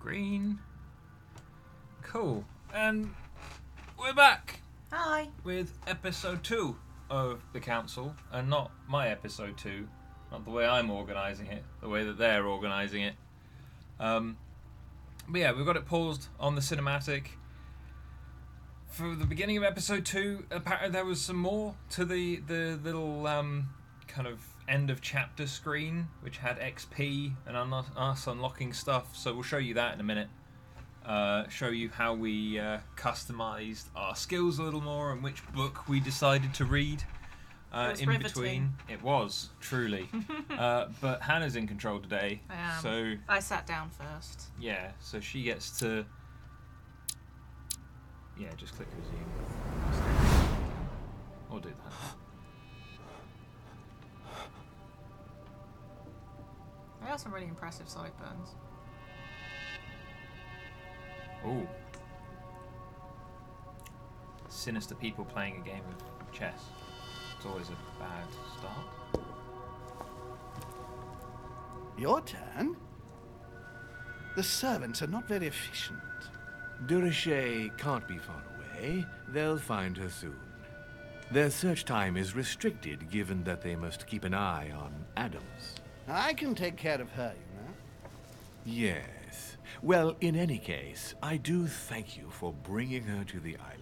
screen. Cool. And we're back. Hi. With episode 2 of the council, and not my episode 2, not the way I'm organising it, the way that they're organising it. But yeah, we've got it paused on the cinematic. For the beginning of episode 2, apparently there was some more to the little kind of end of chapter screen, which had XP and us unlocking stuff. So we'll show you that in a minute. Show you how we customised our skills a little more and which book we decided to read in riveting. between. It was, truly. But Hannah's in control today. I am. So I sat down first. yeah, so she gets to... Yeah, just click resume. Or do that. They have some really impressive sideburns. Ooh. Sinister people playing a game of chess. It's always a bad start. Your turn? The servants are not very efficient. Durishay can't be far away. They'll find her soon. Their search time is restricted, given that they must keep an eye on Adams. I can take care of her, you know. Yes. Well, in any case, I do thank you for bringing her to the island.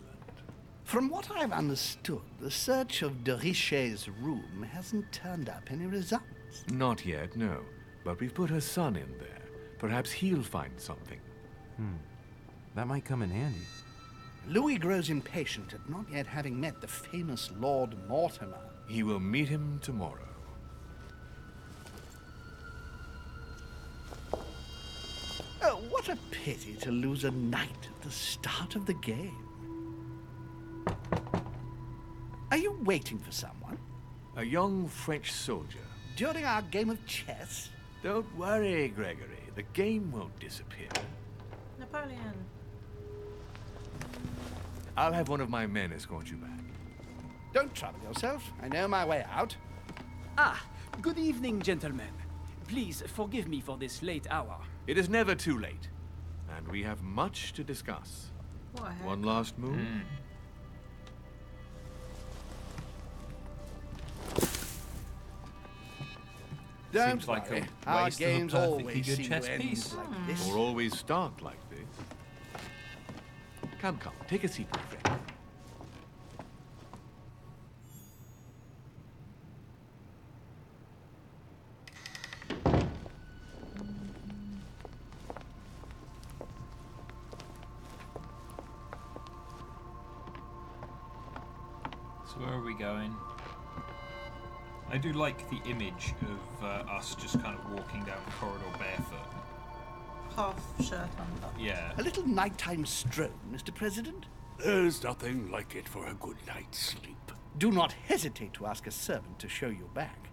From what I've understood, the search of Durishay's room hasn't turned up any results. Not yet, no. But we've put her son in there. Perhaps he'll find something. That might come in handy. Louis grows impatient at not yet having met the famous Lord Mortimer. He will meet him tomorrow. Oh, what a pity to lose a knight at the start of the game. Are you waiting for someone? A young French soldier. During our game of chess? Don't worry, Gregory. The game won't disappear. Napoleon. I'll have one of my men escort you back. Don't trouble yourself. I know my way out. Ah, good evening, gentlemen. Please forgive me for this late hour. It is never too late, and we have much to discuss. What a heck. One last move? Don't Seems like worry. a Our waste of a games perfectly always good seem chess to end piece. like this. Or always start like this. Come, take a seat, my friend. So where are we going? I do like the image of us just kind of walking down the corridor barefoot. Half shirt under. Yeah. A little nighttime stroll, Mr. President? There's nothing like it for a good night's sleep. Do not hesitate to ask a servant to show you back.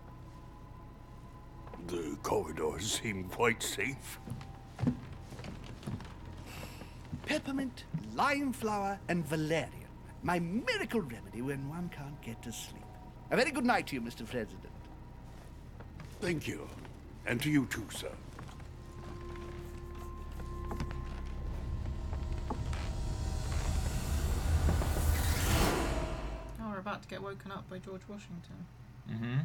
The corridors seem quite safe. Peppermint, lime flower, and valerian. My miracle remedy when one can't get to sleep. A very good night to you, Mr. President. Thank you. And to you too, sir. Oh, we're about to get woken up by George Washington. Mm-hmm.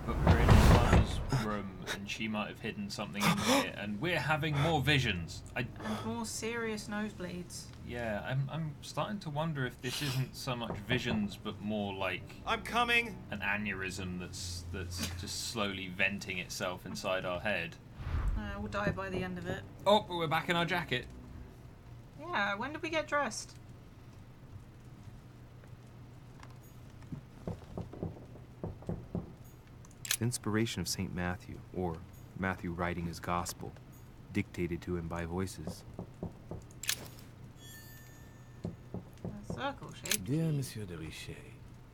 But we're in Lana's room, and she might have hidden something in here, and we're having more visions. And more serious nosebleeds. Yeah, I'm starting to wonder if this isn't so much visions, but more like I'm coming. an aneurysm that's just slowly venting itself inside our head. We'll die by the end of it. Oh, but we're back in our jacket. Yeah, when did we get dressed? The inspiration of St. Matthew, or Matthew writing his gospel, dictated to him by voices. A circle shape. Dear Monsieur Durishay,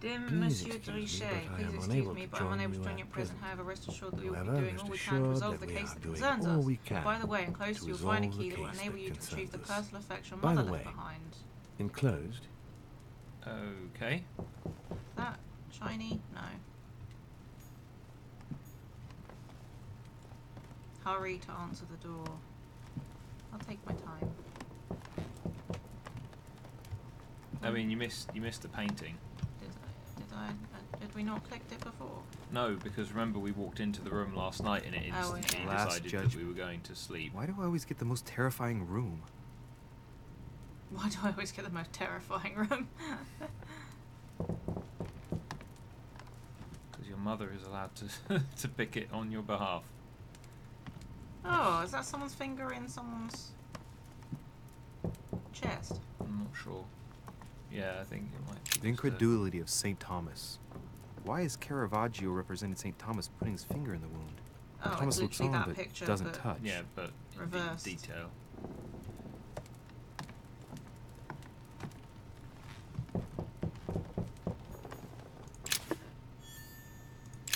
Dear Please Monsieur excuse me, Trichet, but I please am excuse unable me, to but I'm join unable to you join at you at present. present. However, rest assured that we will be However, doing rest all we can to assured resolve that the we case are that doing concerns all us. we can By the way, enclosed to you will find a resolve key the that will case enable that you to retrieve the concerns us. personal effects your By mother the left way, behind. Enclosed, Okay. That shiny? No. hurry to answer the door. I'll take my time. I mean, you missed the painting. Did we not click it before? No, because remember we walked into the room last night and it instantly Last decided judgment. that we were going to sleep. Why do I always get the most terrifying room? Why do I always get the most terrifying room? Because your mother is allowed to to pick it on your behalf. Oh, is that someone's finger in someone's chest? I'm not sure. Yeah, I think it might be. The incredulity of St. Thomas. Why is Caravaggio representing St. Thomas putting his finger in the wound? Oh, Thomas it's looks literally on that but picture, doesn't but touch. Yeah, but in reversed. detail.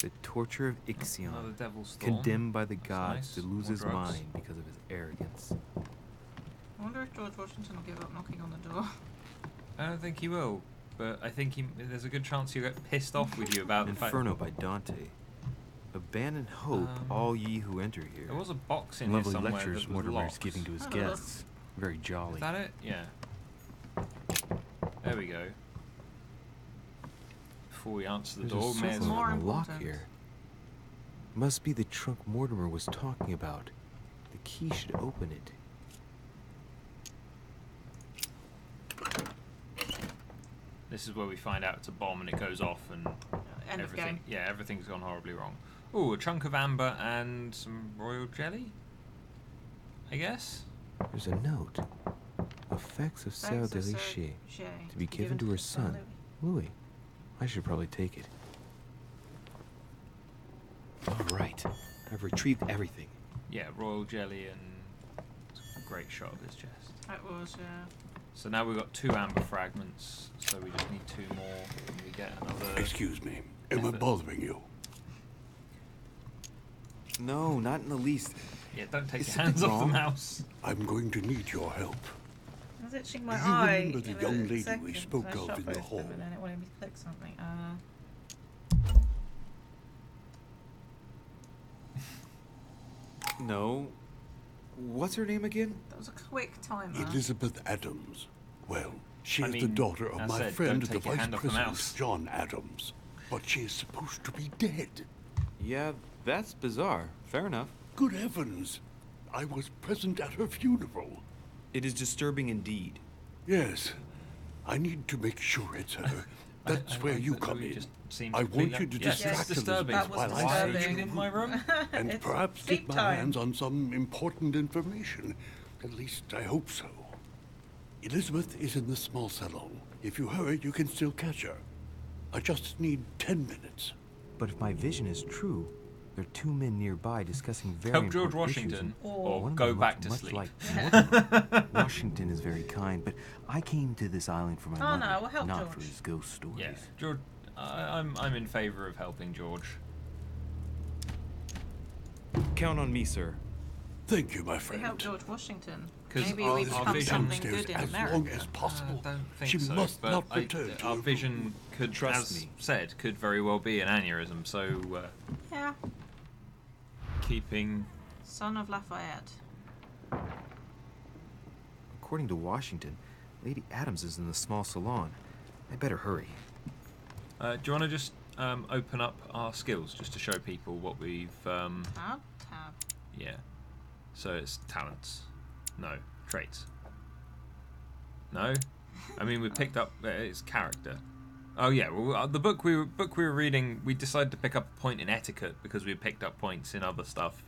The torture of Ixion, Another devil's thorn. condemned by the That's gods nice. to lose More his drugs. mind because of his arrogance. I wonder if George Washington will give up knocking on the door. I don't think he will, but I think there's a good chance he'll get pissed off with you about the fact. Inferno by Dante. Abandon hope, all ye who enter here. There was a box in here Lovely somewhere lectures that was Mortimer is locked. giving to his Oh. guests. Very jolly. Is that it? Yeah. There we go. Before we answer the There's door, a may as circle well. More on the lock important. here. Must be the trunk Mortimer was talking about. The key should open it. This is where we find out it's a bomb and it goes off and End of everything. game. Yeah, everything's gone horribly wrong. Ooh, a chunk of amber and some royal jelly. I guess. There's a note. Effects of Sœur de Liché. To be given to her son, Louis. I should probably take it. All right. I've retrieved everything. Yeah, royal jelly and it's a great shot of his chest. That was, So now we've got 2 amber fragments, so we just need 2 more and we get another. Excuse me. Am I Method. bothering you? No, not in the least. Yeah, don't take Is your something hands off the wrong? mouse. I'm going to need your help. I was itching Do my you eye. remember the in a young lady second, we so spoke I of shot in the both of them hall? And then it wanted me to click something. No. What's her name again? That was a quick timer. Elizabeth Adams. Well, she I is the mean, daughter of I my said, friend, don't the take your Vice hand off the President, mouse. John Adams. But she is supposed to be dead. Yeah, that's bizarre. Fair enough. Good heavens! I was present at her funeral. It is disturbing indeed. Yes. I need to make sure it's her. That's I where like you that come Louis in. just seems I to want clean you up- to Yes, distract it's disturbing. Elizabeth That was while I Disturbing search in your my room. room. And It's perhaps sleep get my time. hands on some important information. At least I hope so. Elizabeth is in the small salon. If you hurry, you can still catch her. I just need 10 minutes. But if my vision is true, there are 2 men nearby discussing very Help George important issues, Washington and Or one of go them back looks to much sleep. Like Mortimer. Washington is very kind, but I came to this island for my Oh, no, mother, we'll help not George. for his ghost stories. Yeah, George. I'm in favour of helping George. Count on me, sir. Thank you, my We friend. helped George Washington. 'Cause Maybe our- we our become vision- something Downstairs good in as America. long as possible. I don't think She so. must but not return to our her vision room. could, Trust as me. said, could very well be an aneurysm. So Yeah. keeping. Son of Lafayette. According to Washington, Lady Adams is in the small salon. I better hurry. Do you want to just open up our skills just to show people what we've? Tab. Yeah. So it's talents. No. Traits. No. I mean, we picked up. It's character. Oh yeah. Well, the book we were reading, we decided to pick up a point in etiquette because we picked up points in other stuff.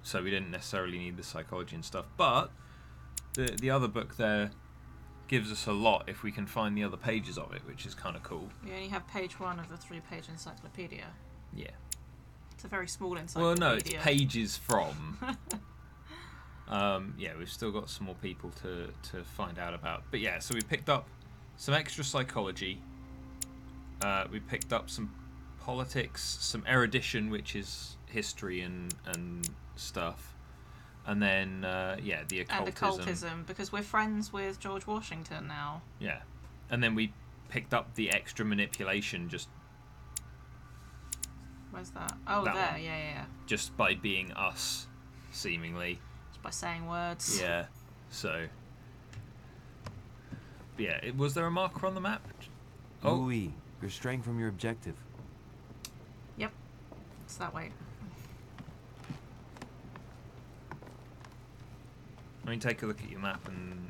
So we didn't necessarily need the psychology and stuff. But the other book there gives us a lot if we can find the other pages of it, which is kind of cool. We only have page 1 of the 3-page encyclopedia. Yeah. It's a very small Well, encyclopedia. no, it's pages from. Yeah, we've still got some more people to find out about. But yeah, so we picked up some extra psychology. We picked up some politics, some erudition, which is history and stuff. And then, yeah, the occultism. And occultism, because we're friends with George Washington now. Yeah. And then we picked up the extra manipulation just Where's that? Oh, That there. one. Yeah. Just by being us, seemingly. Just by saying words. Yeah. So. Yeah. Was there a marker on the map? Oh. Louis, you're straying from your objective. Yep. It's that way. I mean, take a look at your map and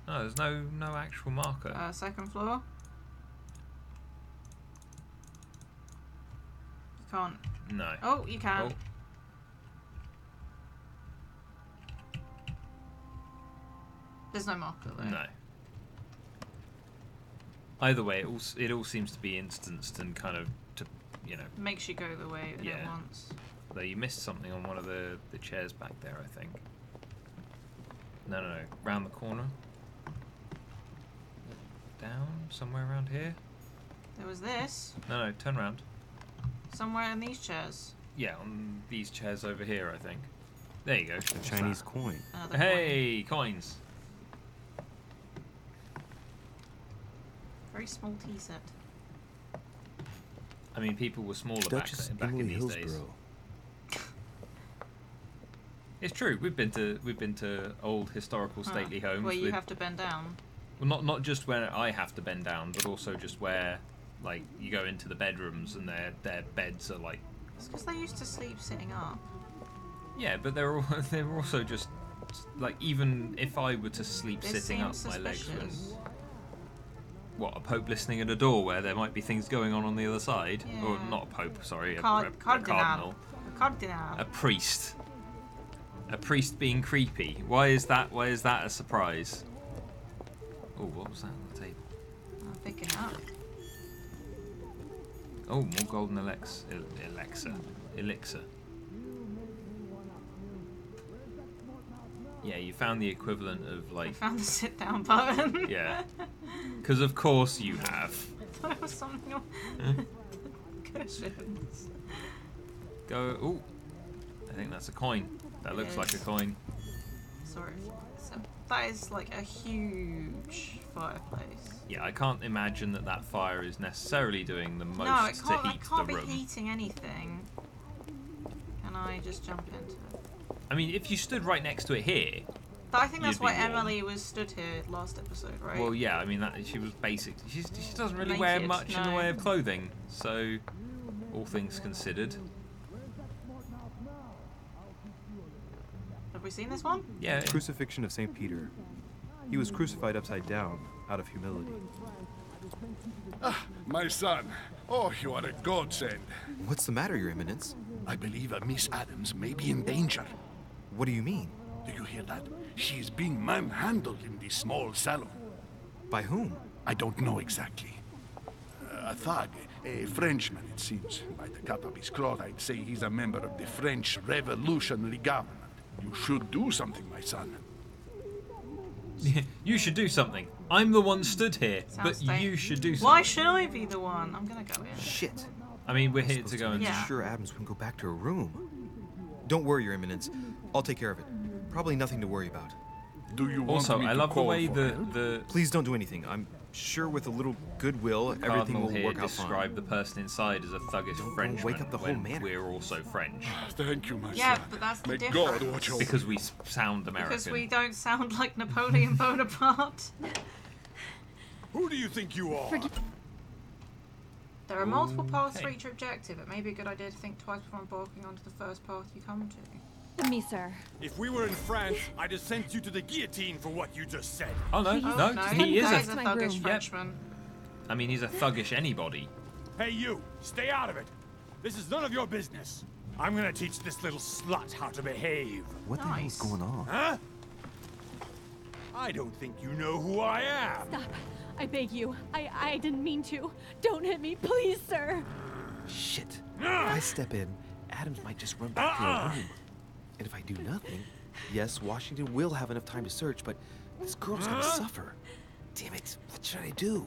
no, there's no actual marker. Second floor. You can't. No. Oh, you can. Oh. There's no marker there. No. Either way, it all seems to be instanced and kind of Makes you go the way that it wants. Though you missed something on one of the chairs back there, I think. No. Round the corner. Down somewhere around here. There was this. No, turn around. Somewhere in these chairs. Yeah, on these chairs over here, I think. There you go. A Chinese coin. Another Hey, coins. Very small tea set. I mean, people were smaller Duchess back in Emily these days. Hillsborough. It's true. We've been to old historical stately homes where you with, have to bend down. well, not just where I have to bend down, but also just where like you go into the bedrooms and their beds are like. It's because they used to sleep sitting up. Yeah, but they were also just like, even if I were to sleep This sitting up, seems my legs would. suspicious. What, a pope listening at a door where there might be things going on the other side? Or Yeah. not a pope, sorry, a Cardinal. cardinal. Cardinal. A priest. A priest being creepy. Why is that a surprise? Oh, what was that on the table? I'm picking it up. Oh, more golden elixir. Yeah, you found the equivalent of I like. found the sit down button. Yeah. Because of course you have. I thought it was something on cushions. Go. Ooh. I think that's a coin. That looks like a coin. Sorry. So that is like a huge fireplace. Yeah, I can't imagine that fire is necessarily doing the most No, it to can't. heat It can't the be room. heating anything. Can I just jump into it? I mean, if you stood right next to it here. But I think that's You'd why be warm. Emily was stood here last episode, right? Well, yeah, I mean that she was basic. She doesn't really wear Naked, much in the no. way of clothing, so all things considered. Have we seen this one? Yeah. Crucifixion of St. Peter. He was crucified upside down, out of humility. Ah, my son. Oh, you are a godsend. What's the matter, Your Eminence? I believe Miss Adams may be in danger. What do you mean? Do you hear that? She is being manhandled in this small salon. By whom? I don't know exactly. A thug, a Frenchman, it seems. By the cut of his cloth, I'd say he's a member of the French Revolutionary Government. You should do something, my son. You should do something. I'm the one stood here, Sounds but you should do something. Why should I be the one? I'm gonna go in. Shit. I mean, we're here to go and. Yeah. Sure Adams wouldn't go back to her room. Don't worry, Your Eminence. I'll take care of it. Probably nothing to worry about. Do you want Also, me I to love the call way for help? the Please don't do anything. I'm sure with a little goodwill, everything Cardinal will here work out fine. described the person inside as a thuggish Don't Frenchman wake up the whole when manor. we're also French. Thank you, my Yeah, son. but that's the May difference. God watch over Because we sound American. Because we don't sound like Napoleon Bonaparte. Who do you think you are? There are multiple paths for Okay. each objective. It may be a good idea to think twice before embarking onto the first path you come to. Me, sir. If we were in France, I'd have sent you to the guillotine for what you just said. Oh no, Oh, no, he is that a. is a My thuggish room. Frenchman. I mean, he's a thuggish anybody. Hey, you! Stay out of it! This is none of your business. I'm gonna teach this little slut how to behave. What the hell's Nice. going on? Huh? I don't think you know who I am. Stop. I beg you. I didn't mean to. Don't hit me, please, sir. Shit. If I step in, Adams might just run back to her room. And if I do nothing, yes, Washington will have enough time to search, but this girl's gonna suffer. Damn it. What should I do?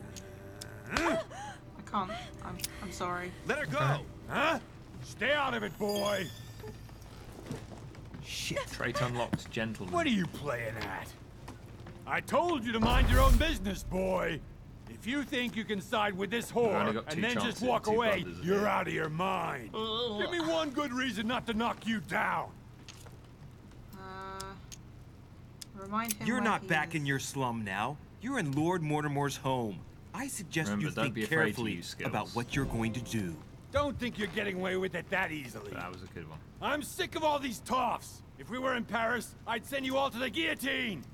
I can't. I'm sorry. Let her go! Huh? Stay out of it, boy! Shit. Trait unlocked, gentleman. What are you playing at? I told you to mind your own business, boy! If you think you can side with this only whore got two and then just chances walk and two away, brothers you're here. out of your mind. Give me one good reason not to knock you down. Remind him. You're where not he back is. in your slum now. You're in Lord Mortimer's home. I suggest Remember, you don't think be afraid to carefully use skills. about what you're going to do. Don't think you're getting away with it that easily. That was a good one. I'm sick of all these toffs. If we were in Paris, I'd send you all to the guillotine.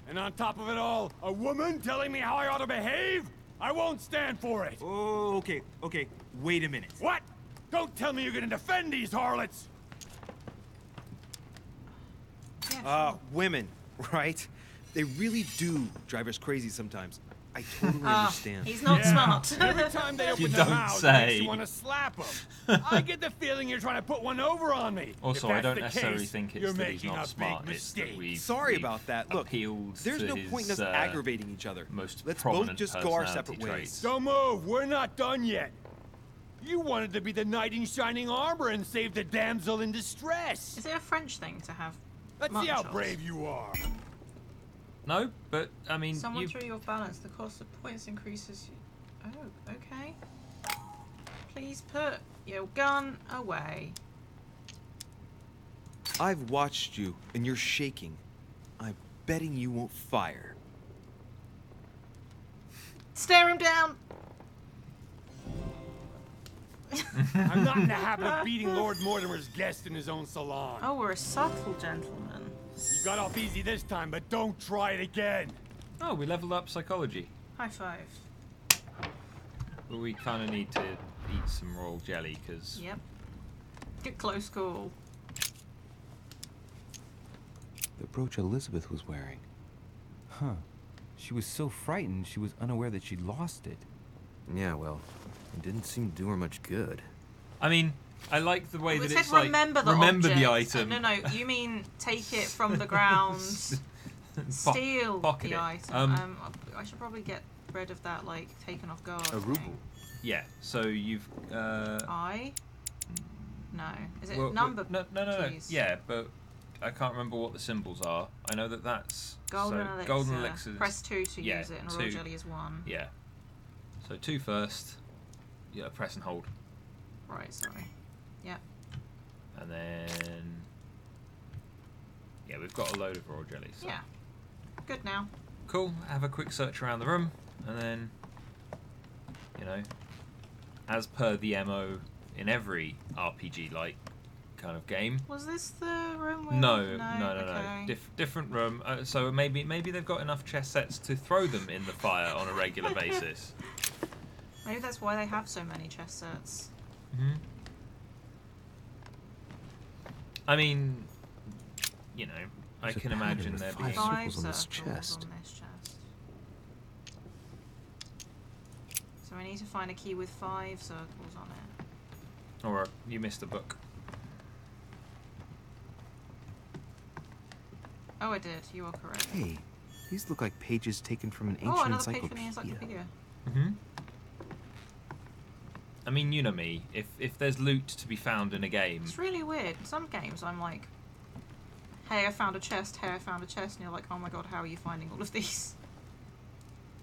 And on top of it all, a woman telling me how I ought to behave? I won't stand for it. Oh, okay. Wait a minute. What? Don't tell me you're gonna defend these harlots. Yeah, Women, right? They really do drive us crazy sometimes. I totally understand. He's not smart. Every time they open You their don't mouths, say. it makes you want to slap them. I get the feeling you're trying to put one over on me. Also, If I that's don't the necessarily case, think it's you're that he's making not a smart. big It's that mistake. we've Sorry about that. Look, appealed there's to no his, point in us aggravating each other. most Let's both prominent just go our personality separate ways. traits. Don't move. We're not done yet. You wanted to be the knight in shining armor and save the damsel in distress. Is it a French thing to have? Let's see how brave you are. No, but I mean, Someone you. threw you off balance. The cost of points increases. Oh, okay. Please put your gun away. I've watched you, and you're shaking. I'm betting you won't fire. Stare him down. I'm not in the habit of beating Lord Mortimer's guest in his own salon. Oh, we're a subtle gentleman. You got off easy this time, but don't try it again. Oh, we leveled up psychology. High five. But we kind of need to eat some royal jelly because Yep. Get close call. The brooch Elizabeth was wearing. Huh. She was so frightened she was unaware that she'd lost it. Yeah, well, it didn't seem to do her much good. I mean, I like the way It that said it's like remember the the object. item. No, you mean take it from the ground, steal pocket the it. item. I should probably get rid of that, like, taken off guard A ruble. thing. Yeah. So you've. I? No. Is it well, number? No. keys? Yeah, but I can't remember what the symbols are. I know that that's Golden so elixir. golden elixirs. Press 2 to yeah, use it, and a 2. royal jelly is 1. Yeah. So 2 first. Yeah, press and hold, Right, sorry. Yep. and then. Yeah, we've got a load of raw jellies. So. Yeah. Good now. Cool. Have a quick search around the room, and then, you know, as per the MO in every RPG-like kind of game. Was this the room where... No. Okay. Different room. So maybe they've got enough chess sets to throw them in the fire on a regular basis. Maybe that's why they have so many chess sets. Hmm. I mean, you know, I There's a can pattern imagine with there 5 being. circles on this circles chest. on this chest. So I need to find a key with 5 circles on it. Or you missed a book. Oh, I did. You are correct. Hey, these look like pages taken from an ancient Oh, another page from the encyclopedia. encyclopedia. Mm-hmm. I mean, you know me. If there's loot to be found in a game, It's really weird. In some games, I'm like, hey, I found a chest. Hey, I found a chest. And you're like, oh my god, how are you finding all of these?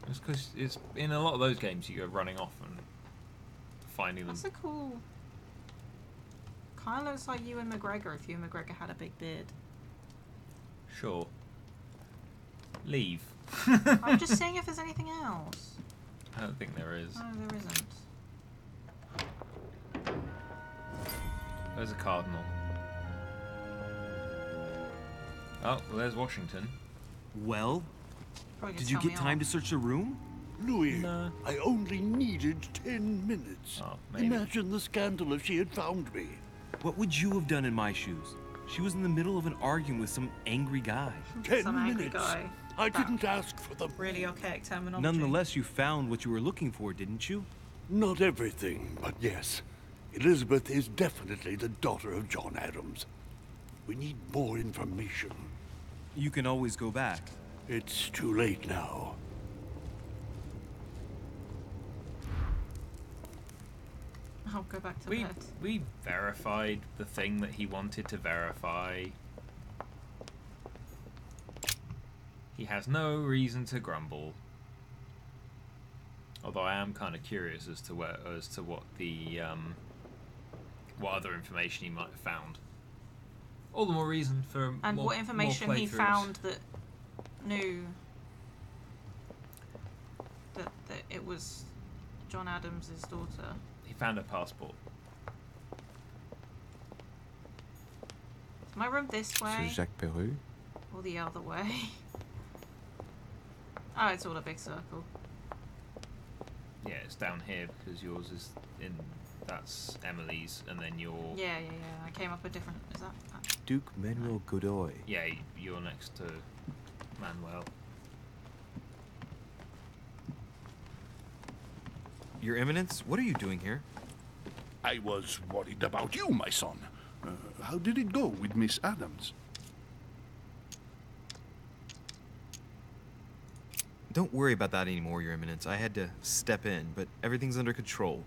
it's because it's in a lot of those games you go running off and finding them. That's a cool... Kind of looks like Ewan McGregor if Ewan McGregor had a big beard. Sure. Leave. I'm just seeing if there's anything else. I don't think there is. No, there isn't. There's a cardinal. Oh, well, there's Washington. Well, Probably did just you tell get me time off. to search the room? Louis, No. I only needed 10 minutes. Oh, maybe. Imagine the scandal if she had found me. What would you have done in my shoes? She was in the middle of an argument with some angry guy. 10 Some angry minutes. guy. I didn't ask for them. Really archaic terminology. Nonetheless, you found what you were looking for, didn't you? Not everything, but yes. Elizabeth is definitely the daughter of John Adams. We need more information. You can always go back. It's too late now. I'll go back to We bed. we verified the thing that he wanted to verify. He has no reason to grumble. Although I am kind of curious as to what the what other information he might have found. All the more reason for and what information he found that knew that it was John Adams' daughter. He found her passport. Is my room this way? Sir Jacques Perru? Or the other way? Oh, it's all a big circle. Yeah, it's down here because yours is in. That's Emily's, and then your. Yeah. I came up a different. Is that? Duke Manuel Godoy. Yeah, you're next to Manuel. Your Eminence, what are you doing here? I was worried about you, my son. How did it go with Miss Adams? Don't worry about that anymore, Your Eminence. I had to step in, but everything's under control.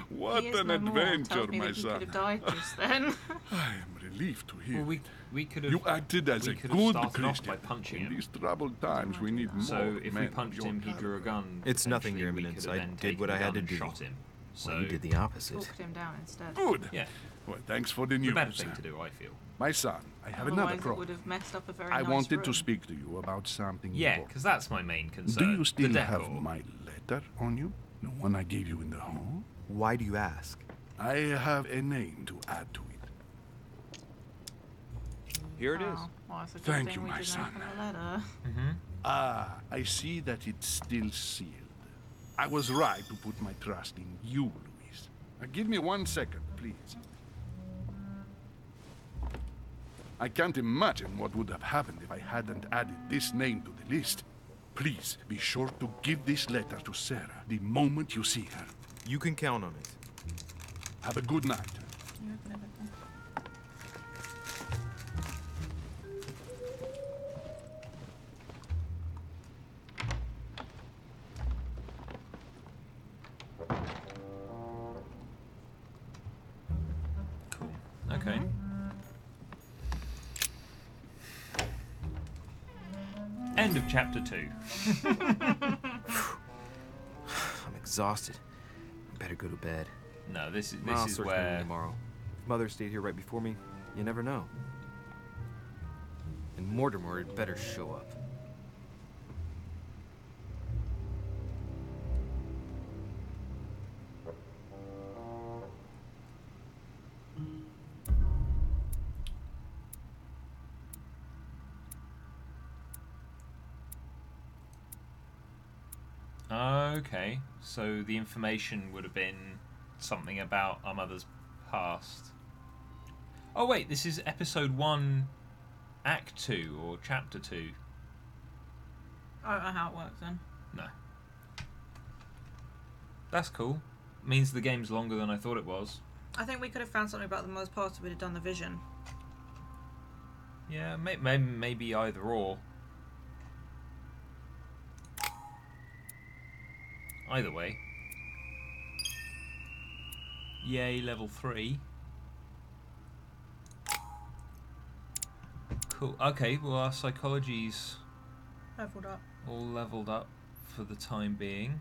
What He is an no more. adventure, Tells me my that he son. could have died just then. I am relieved to hear. Well, we could have. You acted as a we could have good started off Christian. by punching In him. these troubled times, we need more So if we men of punched your him, he drew a caliber. gun. It's nothing, Your Potentially, we Eminence. could have I then did what I taken had the to gun do. and Shot him. So Well, you did the opposite. Talked him down instead. Good. yeah, Well, thanks for the the news. better thing to do, I feel. My son, I have Otherwise another it would problem. have messed up a very I nice wanted room. to speak to you about something Yeah, important. because that's my main concern. Do you still the have decor. my letter on you? The one I gave you in the hall? Why do you ask? I have a name to add to it. Here it is. Oh, well, it's a good Thank thing you, we my didn't son. open the letter. Mm-hmm. Ah, I see that it's still sealed. I was right to put my trust in you, Louise. Give me 1 second, please. I can't imagine what would have happened if I hadn't added this name to the list. Please be sure to give this letter to Sarah the moment you see her. You can count on it. Have a good night. Can you open everything? Cool. Okay. End of chapter 2. I'm exhausted. Better go to bed. No, this I'll is search my room where. tomorrow. If Mother stayed here right before me, you never know. And Mortimer had better show up. Okay, so the information would have been something about our mother's past. Oh wait, this is episode 1, act 2, or chapter 2. I don't know how it works then. No. That's cool. Means the game's longer than I thought it was. I think we could have found something about the mother's past if we'd have done the vision. Yeah, maybe either or. Either way. Yay, level 3. Cool. Okay, well our psychology's Leveled up. all leveled up for the time being.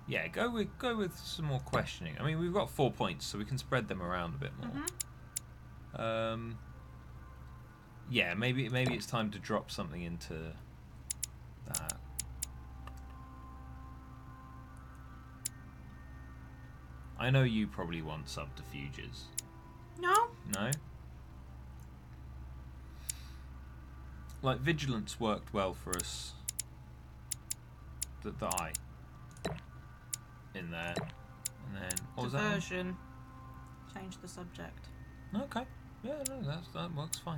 Yeah, go with some more questioning. I mean, we've got 4 points, so we can spread them around a bit more. Yeah, maybe it's time to drop something into that. I know you probably want subterfuges. No? No? Like, vigilance worked well for us. The eye. In there. And then... What was that one? Diversion. Change the subject. Okay. Yeah, no, that works fine.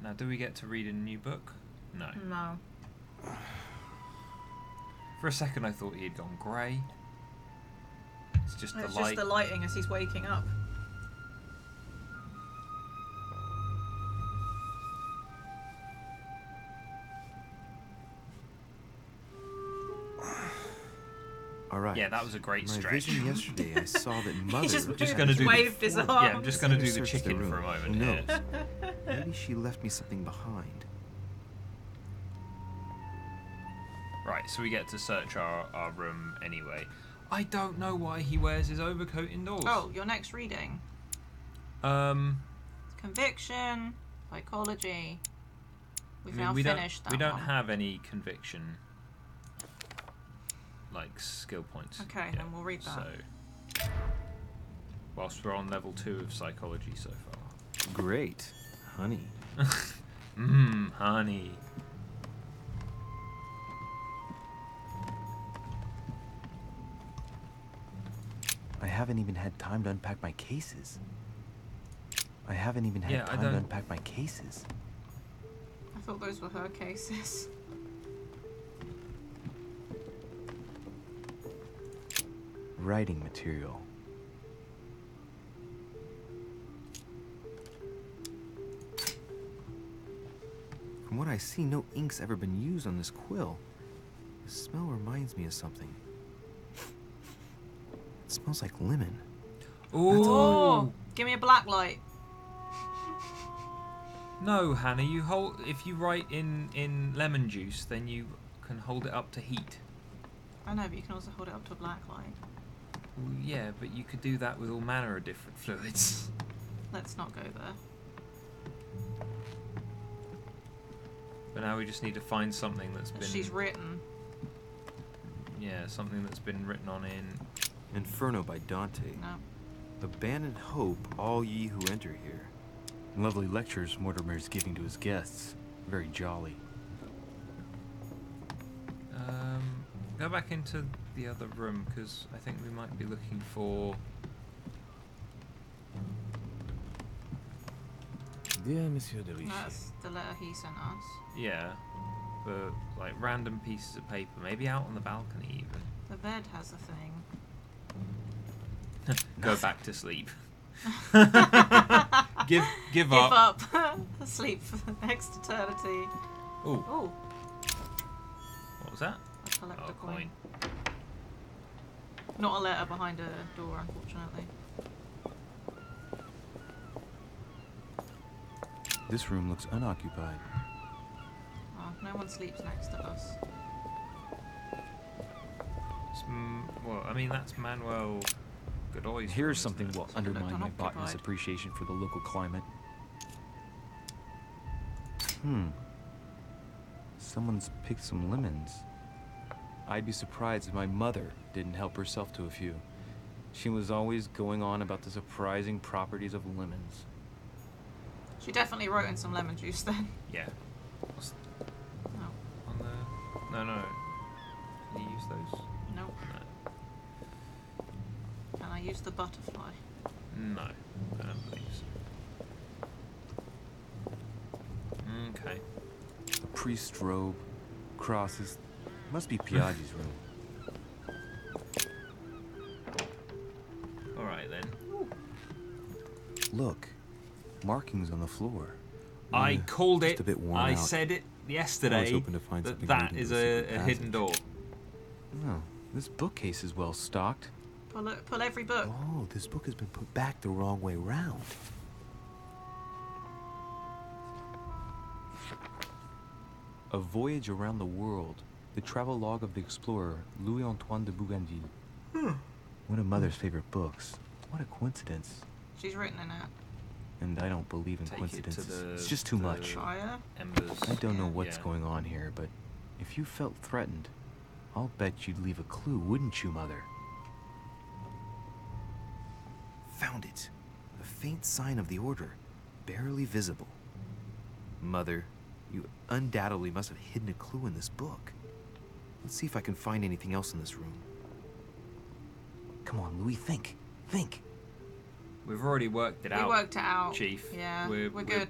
Now, do we get to read a new book? No. No. For a second, I thought he had gone grey. It's just the It's light. just the lighting as he's waking up. All right. Yeah, that was a great My stretch. vision yesterday, I saw that Mother. just Just gonna do waved his yeah, arms. I'm just gonna do the Search the chicken room. for a moment Who here. knows? Maybe she left me something behind. Right, so we get to search our room anyway. I don't know why he wears his overcoat indoors. Oh, your next reading. Conviction, psychology. We've now finished that We don't one. have any conviction, like, skill points. Okay, yet, then we'll read that. So, whilst we're on level 2 of psychology so far. Great. Honey. Honey. I haven't even had time to unpack my cases. I haven't even had Yeah, time to unpack my cases. I thought those were her cases. Writing material. From what I see, no ink's ever been used on this quill. The smell reminds me of something. It smells like lemon. Ooh. Oh, give me a black light. No, Hannah, you hold. If you write in lemon juice, then you can hold it up to heat. I know, but you can also hold it up to a black light. Well, yeah, but you could do that with all manner of different fluids. Let's not go there. But now we just need to find something that's been. She's written. Yeah, something that's been written on in. Inferno by Dante. No. Abandon hope, all ye who enter here. Lovely lectures Mortimer is giving to his guests. Very jolly. Go back into the other room, because I think we might be looking for. Dear Monsieur de Richet. That's the letter he sent us. Yeah, for like random pieces of paper, maybe out on the balcony even. The bed has a thing. Go back to sleep. Give up. Sleep for the next eternity. Ooh. Oh. What was that? A collector coin. Not a letter behind a door, unfortunately. This room looks unoccupied. Oh, no one sleeps next to us. Well, I mean, that's Manuel Godoy's Here's room, something isn't will it? undermine my unoccupied. botanist's appreciation for the local climate. Someone's picked some lemons. I'd be surprised if my mother didn't help herself to a few. She was always going on about the surprising properties of lemons. She definitely wrote in some lemon juice then. Yeah. No. On the. No. Can you use those? No. No. Can I use the butterfly? No. I don't believe so. Okay. A priest's robe, crosses. Must be Piaggi's room. Alright then. Look, markings on the floor. I called just it. a bit worn I out. said it I was yesterday. hoping to find something That leading is to a secret a hidden door. Oh, this bookcase is well stocked. Pull every book. Oh, this book has been put back the wrong way round. A Voyage Around the World. The travelogue of the explorer Louis-Antoine de Bougainville. One of Mother's favorite books. What a coincidence. She's written in it. And I don't believe in Take it to coincidences. the- It's just too the- much. Fire? Embers. I don't know what's Yeah. going on here, but if you felt threatened, I'll bet you'd leave a clue, wouldn't you, Mother? Found it. A faint sign of the order, barely visible. Mother, you undoubtedly must have hidden a clue in this book. Let's see if I can find anything else in this room. Come on, Louis, think. Think. We've already worked it We out. worked it out. Chief. Yeah, we're good.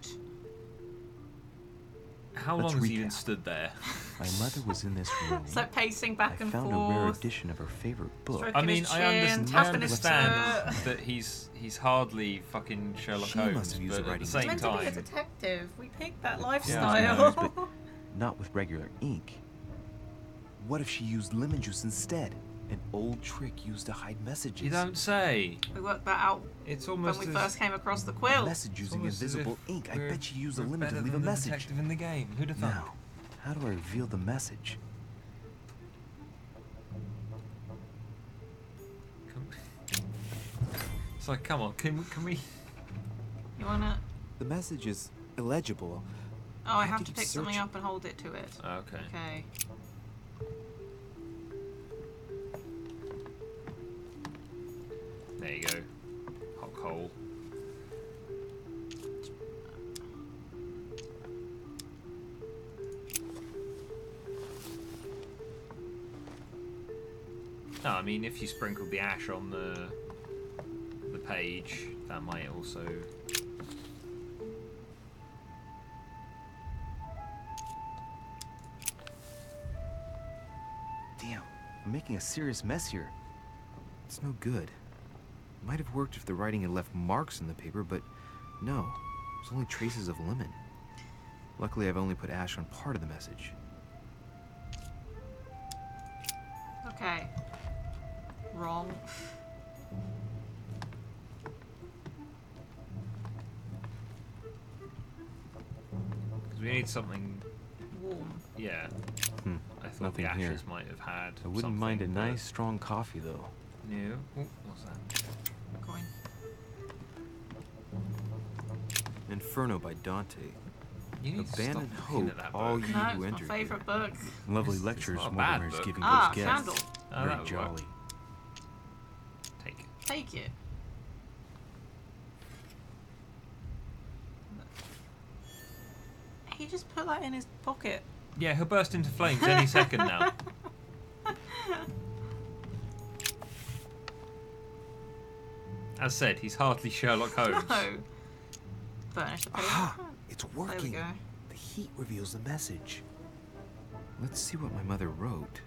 How Let's long has he even recap. stood there? My mother was in this room. It's like pacing I back and found a rare forth. edition of her favorite book. Stroking I mean, his I chin, tapping his understand foot. that he's hardly fucking Sherlock She Holmes, must have used but the at the writing same Meant to be a time, detective. We picked that knows, lifestyle. but not with regular ink. What if she used lemon juice instead? An old trick used to hide messages. You don't say. We worked that out It's almost when we as, first came across the A quill. message using almost as invisible if ink. I we're- bet you use the we're limit to better leave a than the message. detective in the game. Who'd have thought? Now, how do I reveal the message? It's like, come on, can we? You wanna? The message is illegible. Oh, I have have to to keep pick something searching. up and hold it to it. Okay. Okay. There you go. Hot coal. No, I mean, if you sprinkled the ash on the page, that might also. Damn, I'm making a serious mess here. It's no good. Might have worked if the writing had left marks in the paper, but no. There's only traces of lemon. Luckily, I've only put ash on part of the message. Okay. Wrong. Because we need something. Warm. Yeah. Hmm. I thought Nothing the ashes here. might have had. I wouldn't mind a something that- nice strong coffee though. New. Oh, what's that? Coin. Inferno by Dante. You need to Abandon stop looking hope, at that all book. you No, who it's enter my favourite book. Lovely It's lectures not a bad Mortimer's book. giving Ah, those guests. candle. Oh, Very that would work. jolly. Take it. Take it. He just put that in his pocket. Yeah, he'll burst into flames any second now. As said, he's hardly Sherlock Holmes. No. Burnish the paper. Aha! It's There we working. go. The heat reveals the message. Let's see what my mother wrote.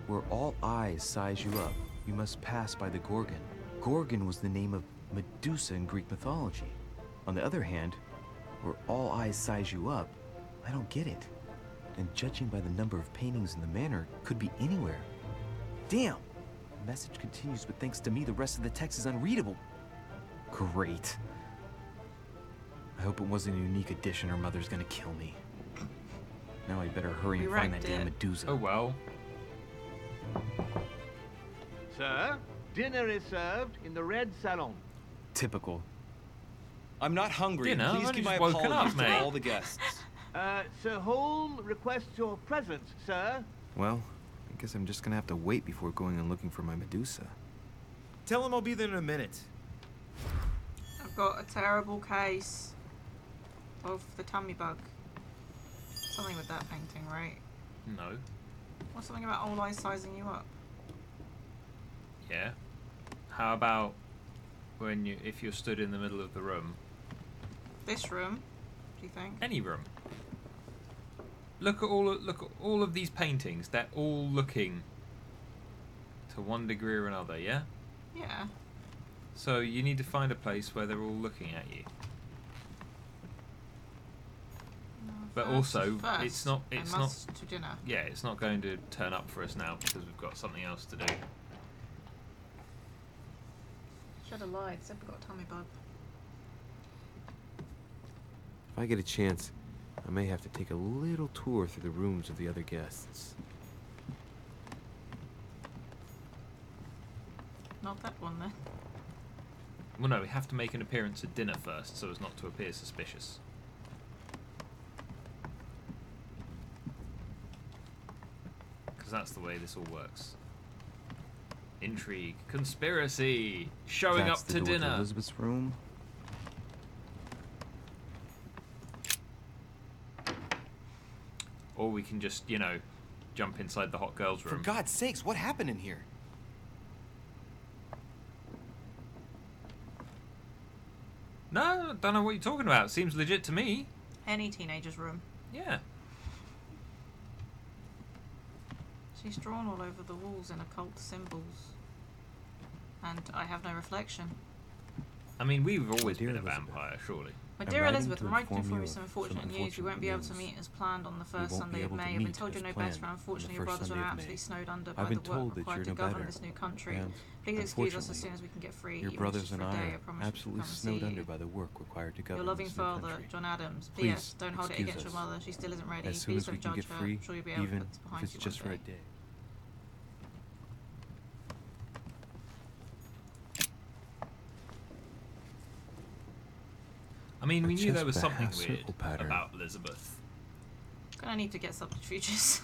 Where all eyes size you up, you must pass by the Gorgon. Gorgon was the name of Medusa in Greek mythology. On the other hand, where all eyes size you up, I don't get it. And judging by the number of paintings in the manor, could be anywhere. Damn! The message continues, but thanks to me, the rest of the text is unreadable. Great. I hope it wasn't a unique edition or Mother's gonna kill me. Now I better hurry and find that wrecked damn it. Medusa. Oh well. Sir, dinner is served in the red salon. Typical. I'm not hungry. Dinner? I've Please only give my just woken apologies up, to mate. all the guests. Sir Holm requests your presence, sir. Well, I guess I'm just gonna have to wait before going and looking for my Medusa. Tell him I'll be there in a minute. I've got a terrible case of the tummy bug. Something with that painting, right? No. What's something about all eyes sizing you up? Yeah. How about if you're stood in the middle of the room, This room, do you think? any room. Look at all of these paintings. They're all looking to one degree or another. Yeah. Yeah. So you need to find a place where they're all looking at you. But also, First, it's not. I It's not. must to dinner. Yeah, it's not going to turn up for us now because we've got something else to do. Should have lied. Said we got a tummy bug. If I get a chance, I may have to take a little tour through the rooms of the other guests. Not that one then. Well, no, we have to make an appearance at dinner first, so as not to appear suspicious. Because that's the way this all works. Intrigue, conspiracy, showing That's up the to door dinner. Elizabeth's room. Or we can just, jump inside the hot girl's For room. God's sakes, what happened in here? No, don't know what you're talking about. Seems legit to me. Any teenager's room. Yeah. She's drawn all over the walls in occult symbols. And I have no reflection. I mean, we've always Dear been a Elizabeth. vampire, surely. My I'm dear writing Elizabeth, to I'm writing to inform inform you you some of unfortunate some news. We won't be able to unfortunate meet news. as planned on the We first won't Sunday be of able to May. I've been meet told you're as no planned better. on the Unfortunately, your first brothers are Sunday of absolutely May. snowed under by I've the been work told that required you're to no govern better, this new country. and Please excuse us as unfortunately, soon as we can get free. your Even if it's brothers just and for a I day, I are promise we can absolutely come and snowed see under you. by the work required to Your govern loving this new father, country. John Adams. Please P.S. Don't hold it excuse against your us. mother. She still isn't ready. As soon Please as we don't can judge get her. free, I'm sure you'll be able to even put this if behind it's you just one for a day. day. I mean, we A knew there chest was with a something half-circle weird pattern. about Elizabeth. Gonna need to get subterfuges.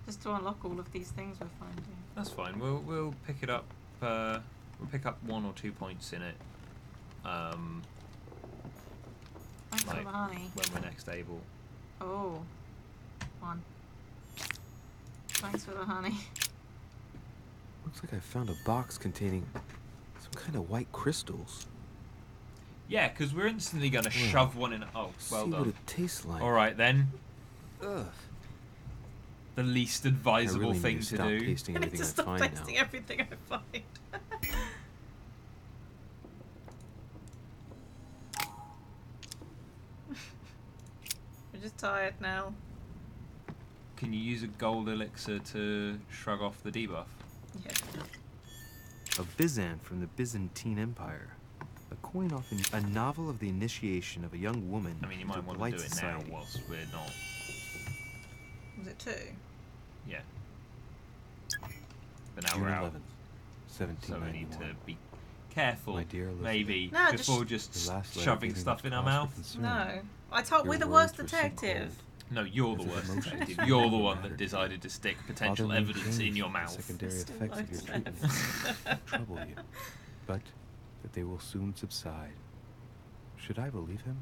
Just to unlock all of these things we're finding. That's fine. We'll pick it up. We'll pick up 1 or 2 points in it. Thanks for the honey. when we're next able. Oh. 1. Thanks for the honey. Looks like I found a box containing some kind of white crystals. Yeah, because we're instantly going to shove one in. Oh, well See done. what it tastes like. All right then. Ugh. The least advisable I really thing need to to stop do. tasting I need everything to I stop find tasting now. everything I find. We're just tired now. Can you use a gold elixir to shrug off the debuff? Yeah. A Byzant from the Byzantine Empire. A coin off a novel of the initiation of a young woman. I mean, you might into want polite to do it society. now whilst we're not. Was it 2? Yeah. But now June we're out. 11th, So we need 1791. to be careful, My dear Elizabeth. maybe, No, before just- just The last letter shoving giving stuff us in our cause for mouth. concern. No. I told we're Your the worst words were so detective. cold. No, you're the As if worst emotions detective. really You're the one mattered that to you. decided to stick Father potential maintained evidence in your that mouth. The secondary Still effects of your likes treatment them. will trouble you, but that they will soon subside. Should I believe him?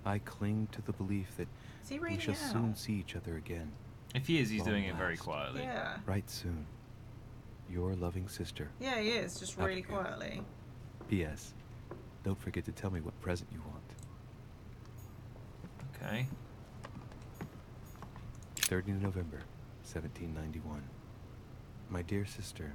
I cling to the belief that Is he we reading shall it soon out? see each other again. If he is, he's Long doing it very last. quietly. Yeah. Right soon. Your loving sister. Yeah, he is, just really Abigail. quietly. P.S. Don't forget to tell me what present you want. Okay. 30 November, 1791. My dear sister,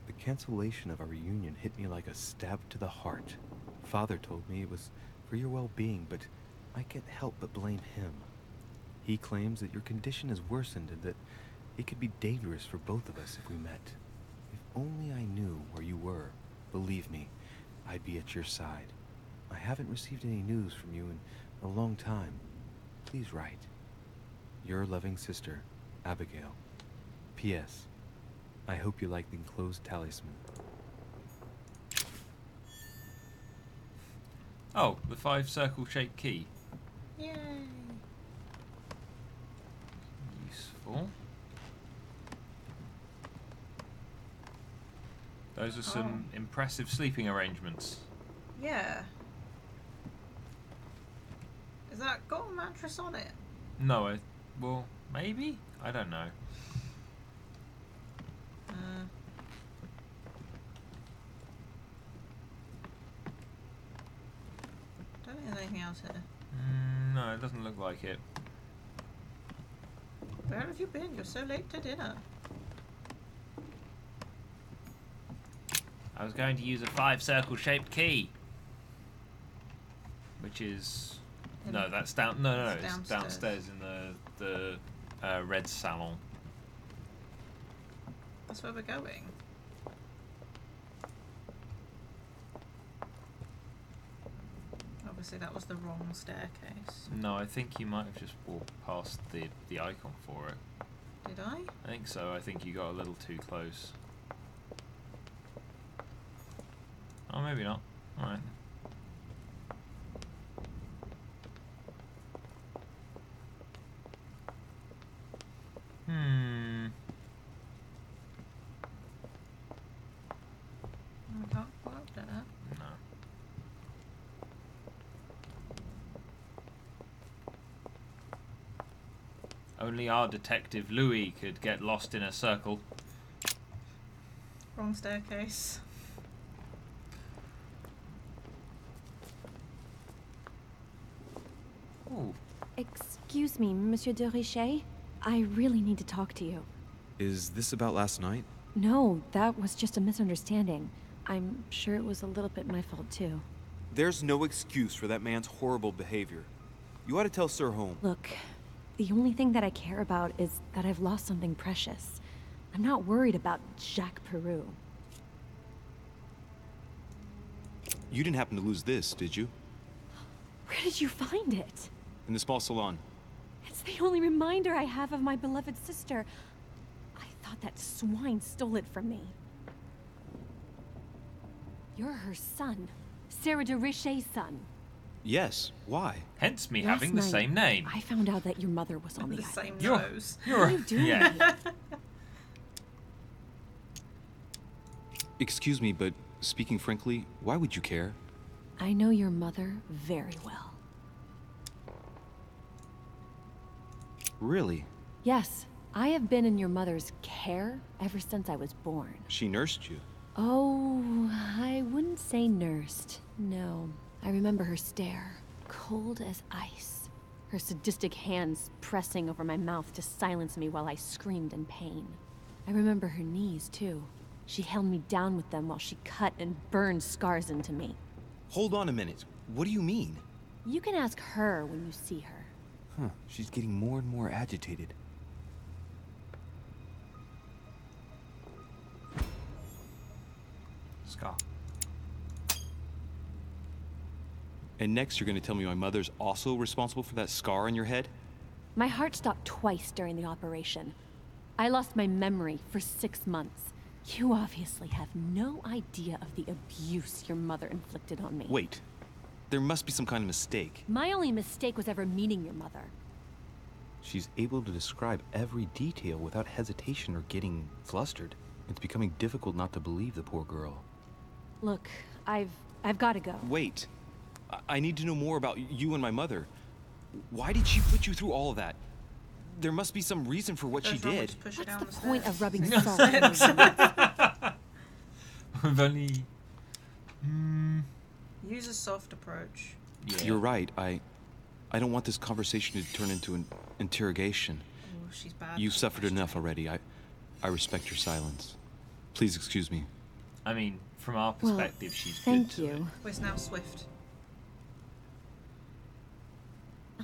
the cancellation of our reunion hit me like a stab to the heart. Father told me it was for your well-being, but I can't help but blame him. He claims that your condition has worsened and that it could be dangerous for both of us if we met. If only I knew where you were, believe me, I'd be at your side. I haven't received any news from you in a long time. Please write. Your loving sister, Abigail. P.S. I hope you like the enclosed talisman. Oh, the 5 circle-shaped key. Yay. Useful. Those are some impressive sleeping arrangements. Yeah. Is that got a mattress on it? No, well, maybe? I don't know. Don't think there's anything else here. No, it doesn't look like it. Where have you been? You're so late to dinner. I was going to use a 5 circle-shaped key. Which is... No, that's down... No, it's downstairs in the red salon. That's where we're going. Obviously that was the wrong staircase. No, I think you might have just walked past the icon for it. Did I? I think so. I think you got a little too close. Oh, maybe not. Alright. I can't go up there. No. Only our detective Louis could get lost in a circle. Wrong staircase. Ooh. Excuse me, Monsieur de Richet. I really need to talk to you. Is this about last night? No, that was just a misunderstanding. I'm sure it was a little bit my fault, too. There's no excuse for that man's horrible behavior. You ought to tell Sir Home. Look, the only thing that I care about is that I've lost something precious. I'm not worried about Jacques Peru. You didn't happen to lose this, did you? Where did you find it? In the small salon. It's the only reminder I have of my beloved sister. I thought that swine stole it from me. You're her son. Sarah de Richet's son. Yes, why? Hence me Last having the night, same name. I found out that your mother was on the The island. same nose. What are you doing? Yeah. Excuse me, but speaking frankly, why would you care? I know your mother very well. Really? Yes, I have been in your mother's care ever since I was born. She nursed you. Oh, I wouldn't say nursed. No. I remember her stare, cold as ice. Her sadistic hands pressing over my mouth to silence me while I screamed in pain. I remember her knees, too. She held me down with them while she cut and burned scars into me. Hold on a minute. What do you mean? You can ask her when you see her. Huh, she's getting more and more agitated. Scar. And next you're gonna tell me my mother's also responsible for that scar on your head? My heart stopped twice during the operation. I lost my memory for 6 months. You obviously have no idea of the abuse your mother inflicted on me. Wait. There must be some kind of mistake. My only mistake was ever meeting your mother. She's able to describe every detail without hesitation or getting flustered. It's becoming difficult not to believe the poor girl. Look, I've got to go. Wait. I need to know more about you and my mother. Why did she put you through all of that? There must be some reason for what she did. What's the point of rubbing salt on your wounds? We've only... Use a soft approach. Yeah. You're right. I don't want this conversation to turn into an interrogation. Oh, she's bad. You've suffered enough already. I respect your silence. Please excuse me. I mean, from our Well, perspective, she's thank good to you. it. Where's now Swift?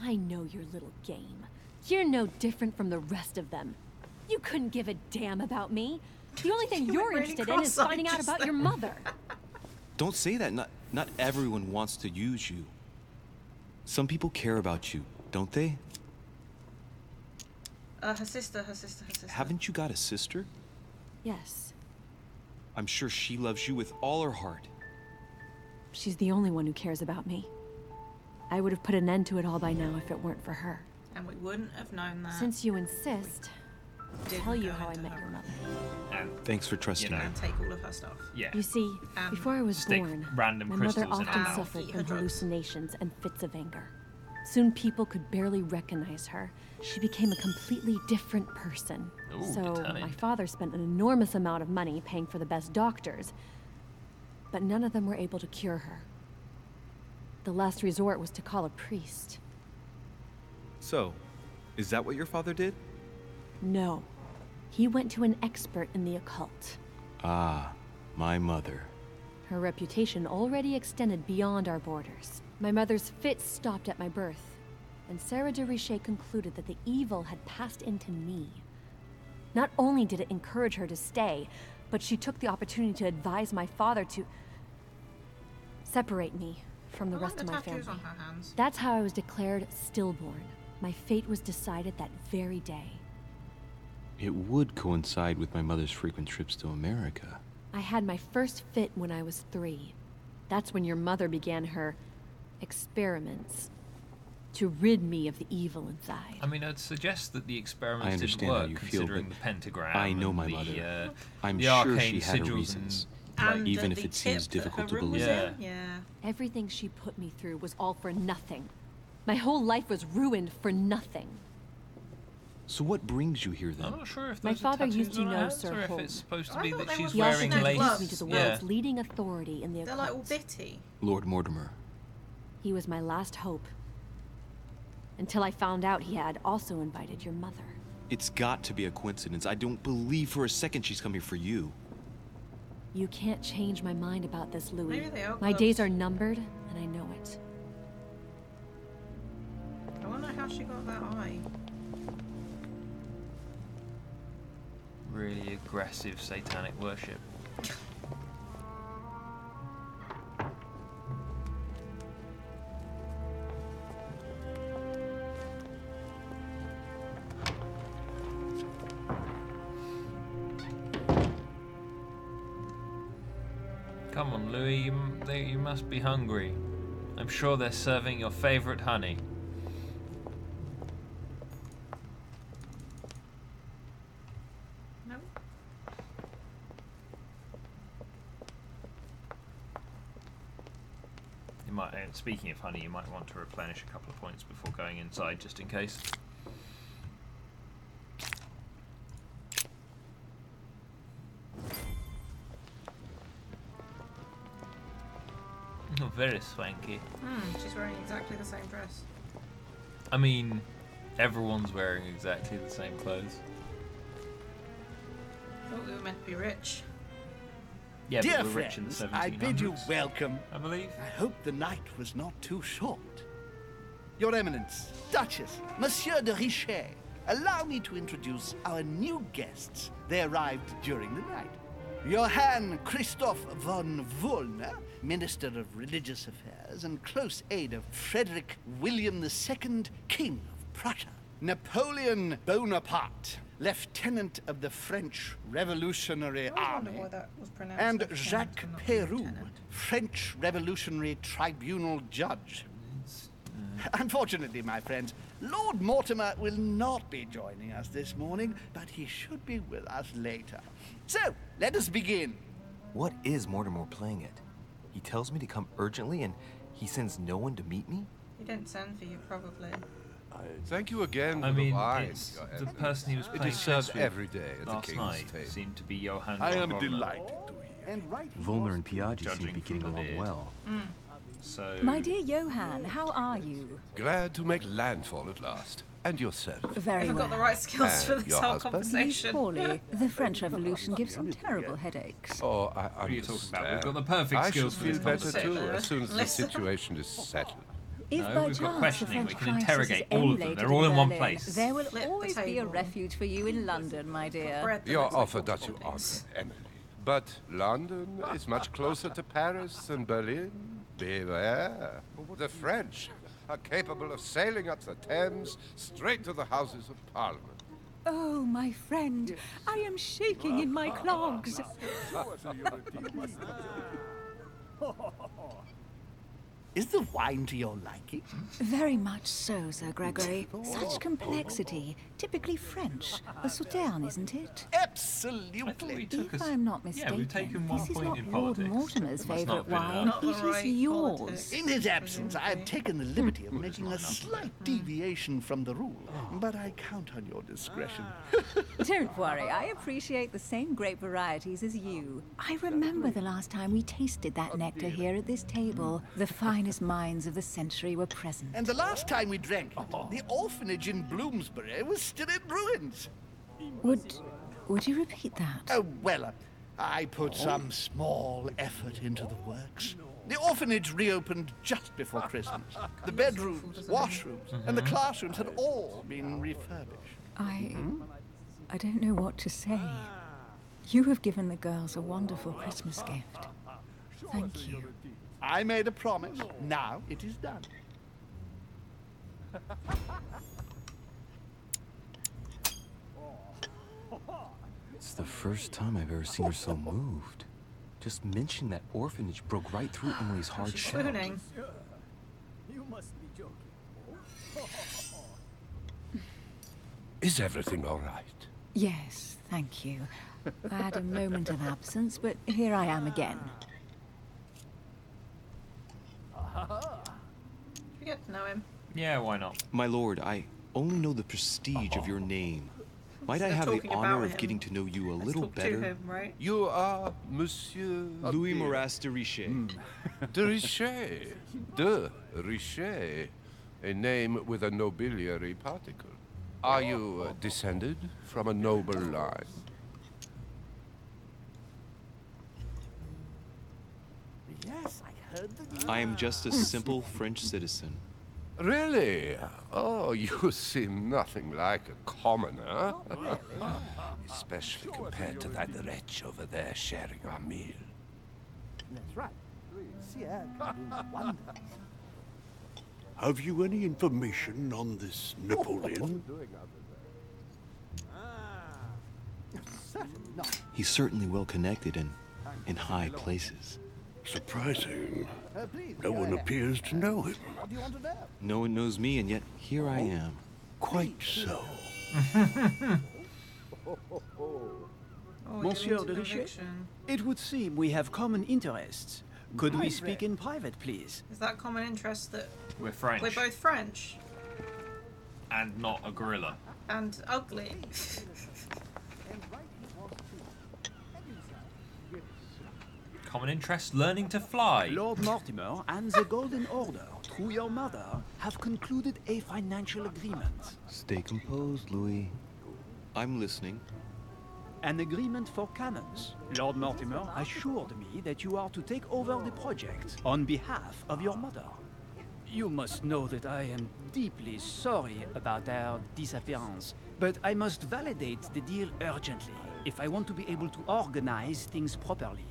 I know your little game. You're no different from the rest of them. You couldn't give a damn about me. The only thing You you're went really interested in is cross-eyed finding out just about your then. mother. Don't say that. Not everyone wants to use you. Some people care about you, don't they? Her sister. Haven't you got a sister? Yes, I'm sure she loves you with all her heart. she's the only one who cares about me. I would have put an end to it all by now if it weren't for her. And we wouldn't have known that. Since you insist, I'll Didn't tell you go how I into met her your mother. And, Thanks for trusting know. me. And take all of her stuff. yeah. You see, before I was Stick born, random my mother crystals in often her mouth. suffered Eat from her drugs. hallucinations and fits of anger. Soon people could barely recognize her. She became a completely different person. Ooh, So determined. my father spent an enormous amount of money paying for the best doctors, but none of them were able to cure her. The last resort was to call a priest. So, is that what your father did? No. He went to an expert in the occult. Ah, my mother. Her reputation already extended beyond our borders. My mother's fits stopped at my birth, and Sarah de Richet concluded that the evil had passed into me. Not only did it encourage her to stay, but she took the opportunity to advise my father to separate me from the I rest like of the my tattoos family. on her hands. That's how I was declared stillborn. My fate was decided that very day. It would coincide with my mother's frequent trips to America. I had my first fit when I was 3. That's when your mother began her experiments to rid me of the evil inside. I mean, I'd suggest that the I experiments didn't understand how work, you feel, considering but the pentagram. I know and my the, mother. I'm the sure arcane she had her sigils reasons, And even the if it seems tip that difficult her to room was believe. Yeah. in? Yeah. Everything she put me through was all for nothing. My whole life was ruined for nothing. So what brings you here then? I'm not sure if My those are father tattoos used to on her know hands, Sir or if Holm. it's supposed to I be thought that they she's were He also wearing gloves. introduced lace. me to the Yeah. world's leading authority in the They're occult. like all bitty. Lord Mortimer. He was my last hope. Until I found out he had also invited your mother. It's got to be a coincidence. I don't believe for a second she's come here for you. You can't change my mind about this, Louis. Maybe they are My gloves. days are numbered, and I know it. I wonder how she got that eye. Really aggressive satanic worship. Come on, Louis, you must be hungry. I'm sure they're serving your favorite honey. No. You might. Speaking of honey, you might want to replenish a couple of points before going inside, just in case. Oh, very swanky. She's wearing exactly the same dress. I mean, everyone's wearing exactly the same clothes. Thought we were meant to be rich. Yeah, Dear but we're rich in the friends, 1700s. I bid you welcome. I believe. I hope the night was not too short. Your Eminence, Duchess, Monsieur de Richet, allow me to introduce our new guests. They arrived during the night. Johann Christoph von Wollner, Minister of Religious Affairs and close aide of Frederick William II, King of Prussia. Napoleon Bonaparte, Lieutenant of the French Revolutionary I wonder Army. why that was pronounced And lieutenant Jacques and not Peroux, lieutenant. French Revolutionary Tribunal Judge. Unfortunately, my friends, Lord Mortimer will not be joining us this morning, but he should be with us later. So, let us begin. What is Mortimer playing at? He tells me to come urgently and he sends no one to meet me? He didn't send for you, probably. Thank you again I for mean, the wine, it's Your the Eminence. person he was It playing is served chess with every day at the last King's night table. seemed to be Johann I von am Wollner, delighted to hear. And right Wollner and Piaggi seem to Judging be from getting the along beard. well. So, My dear Johann, how are you? Glad to make landfall at last. And yourself. Very I've well. got the right skills for And this your whole husband? conversation. Poorly. The French Revolution gives some terrible headaches. Oh, I are you talking about? We've understand. got the perfect I skills should for this feel better conversation. too as soon as the Listen. situation is settled. If No, by we've got chance the questioning. We French can crisis interrogate is all of them. emulated They're all in one Berlin, place. there will Flip the always be a table. refuge for you in London, my dear. Bread that Your looks like offer does you honor, waffles. Emily. But London is much closer to Paris than Berlin. Beware. The French are capable of sailing up the Thames straight to the Houses of Parliament. Oh, my friend, I am shaking in my clogs. Is the wine to your liking? Very much so, Sir Gregory. Such complexity. Typically French. A Sauterne, isn't it? Absolutely. took If us- I'm not yeah, mistaken, we've taken one this is point not in Lord politics. Mortimer's Must not favourite have been wine. enough. Not the It is right yours. politics. In his absence, I have taken the liberty of making a slight deviation from the rule, but I count on your discretion. Don't worry, I appreciate the same grape varieties as you. I remember the last time we tasted that nectar here at this table. The finest minds of the century were present. And the last time we drank it, the orphanage in Bloomsbury was still in ruins. Would you repeat that? Oh, well, I put some small effort into the works. The orphanage reopened just before Christmas. The bedrooms, washrooms, and the classrooms had all been refurbished. I don't know what to say. You have given the girls a wonderful Christmas gift. Thank you. I made a promise. Now it is done. It's the first time I've ever seen her so moved. Just mentioning that orphanage broke right through Emily's hard She's shell. swooning. You must be joking. Is everything all right? Yes, thank you. I had a moment of absence, but here I am again. We get to know him. Yeah, why not? My lord, I only know the prestige of your name. Might I Instead of have the talking about honor of him, getting to know you a Let's little talk to better? him, right? You are Monsieur... Louis Moras de Richet. De Richet. De Richet. A name with a nobiliary particle. Are you descended from a noble line? Yes, I heard the news. I am just a simple French citizen. Really? Oh, you seem nothing like a commoner. Especially compared to that wretch over there sharing our meal. That's right. Sire can do wonders. Have you any information on this Napoleon? Certainly not. He's certainly well connected and in high places. Surprising. Please, No go one ahead. appears to know him. What do you want to know? No one knows me, and yet here I am. Quite so. Oh, Monsieur get into de Richet, conviction. it would seem we have common interests. Could we speak in private, please? Is that common interest that We're French. we're both French And not a gorilla. and ugly? Common interest, learning to fly. Lord Mortimer and the Golden Order, through your mother, have concluded a financial agreement. Stay composed, Louis. I'm listening. An agreement for cannons. Lord Mortimer assured me that you are to take over the project on behalf of your mother. You must know that I am deeply sorry about our disappearance, but I must validate the deal urgently if I want to be able to organize things properly.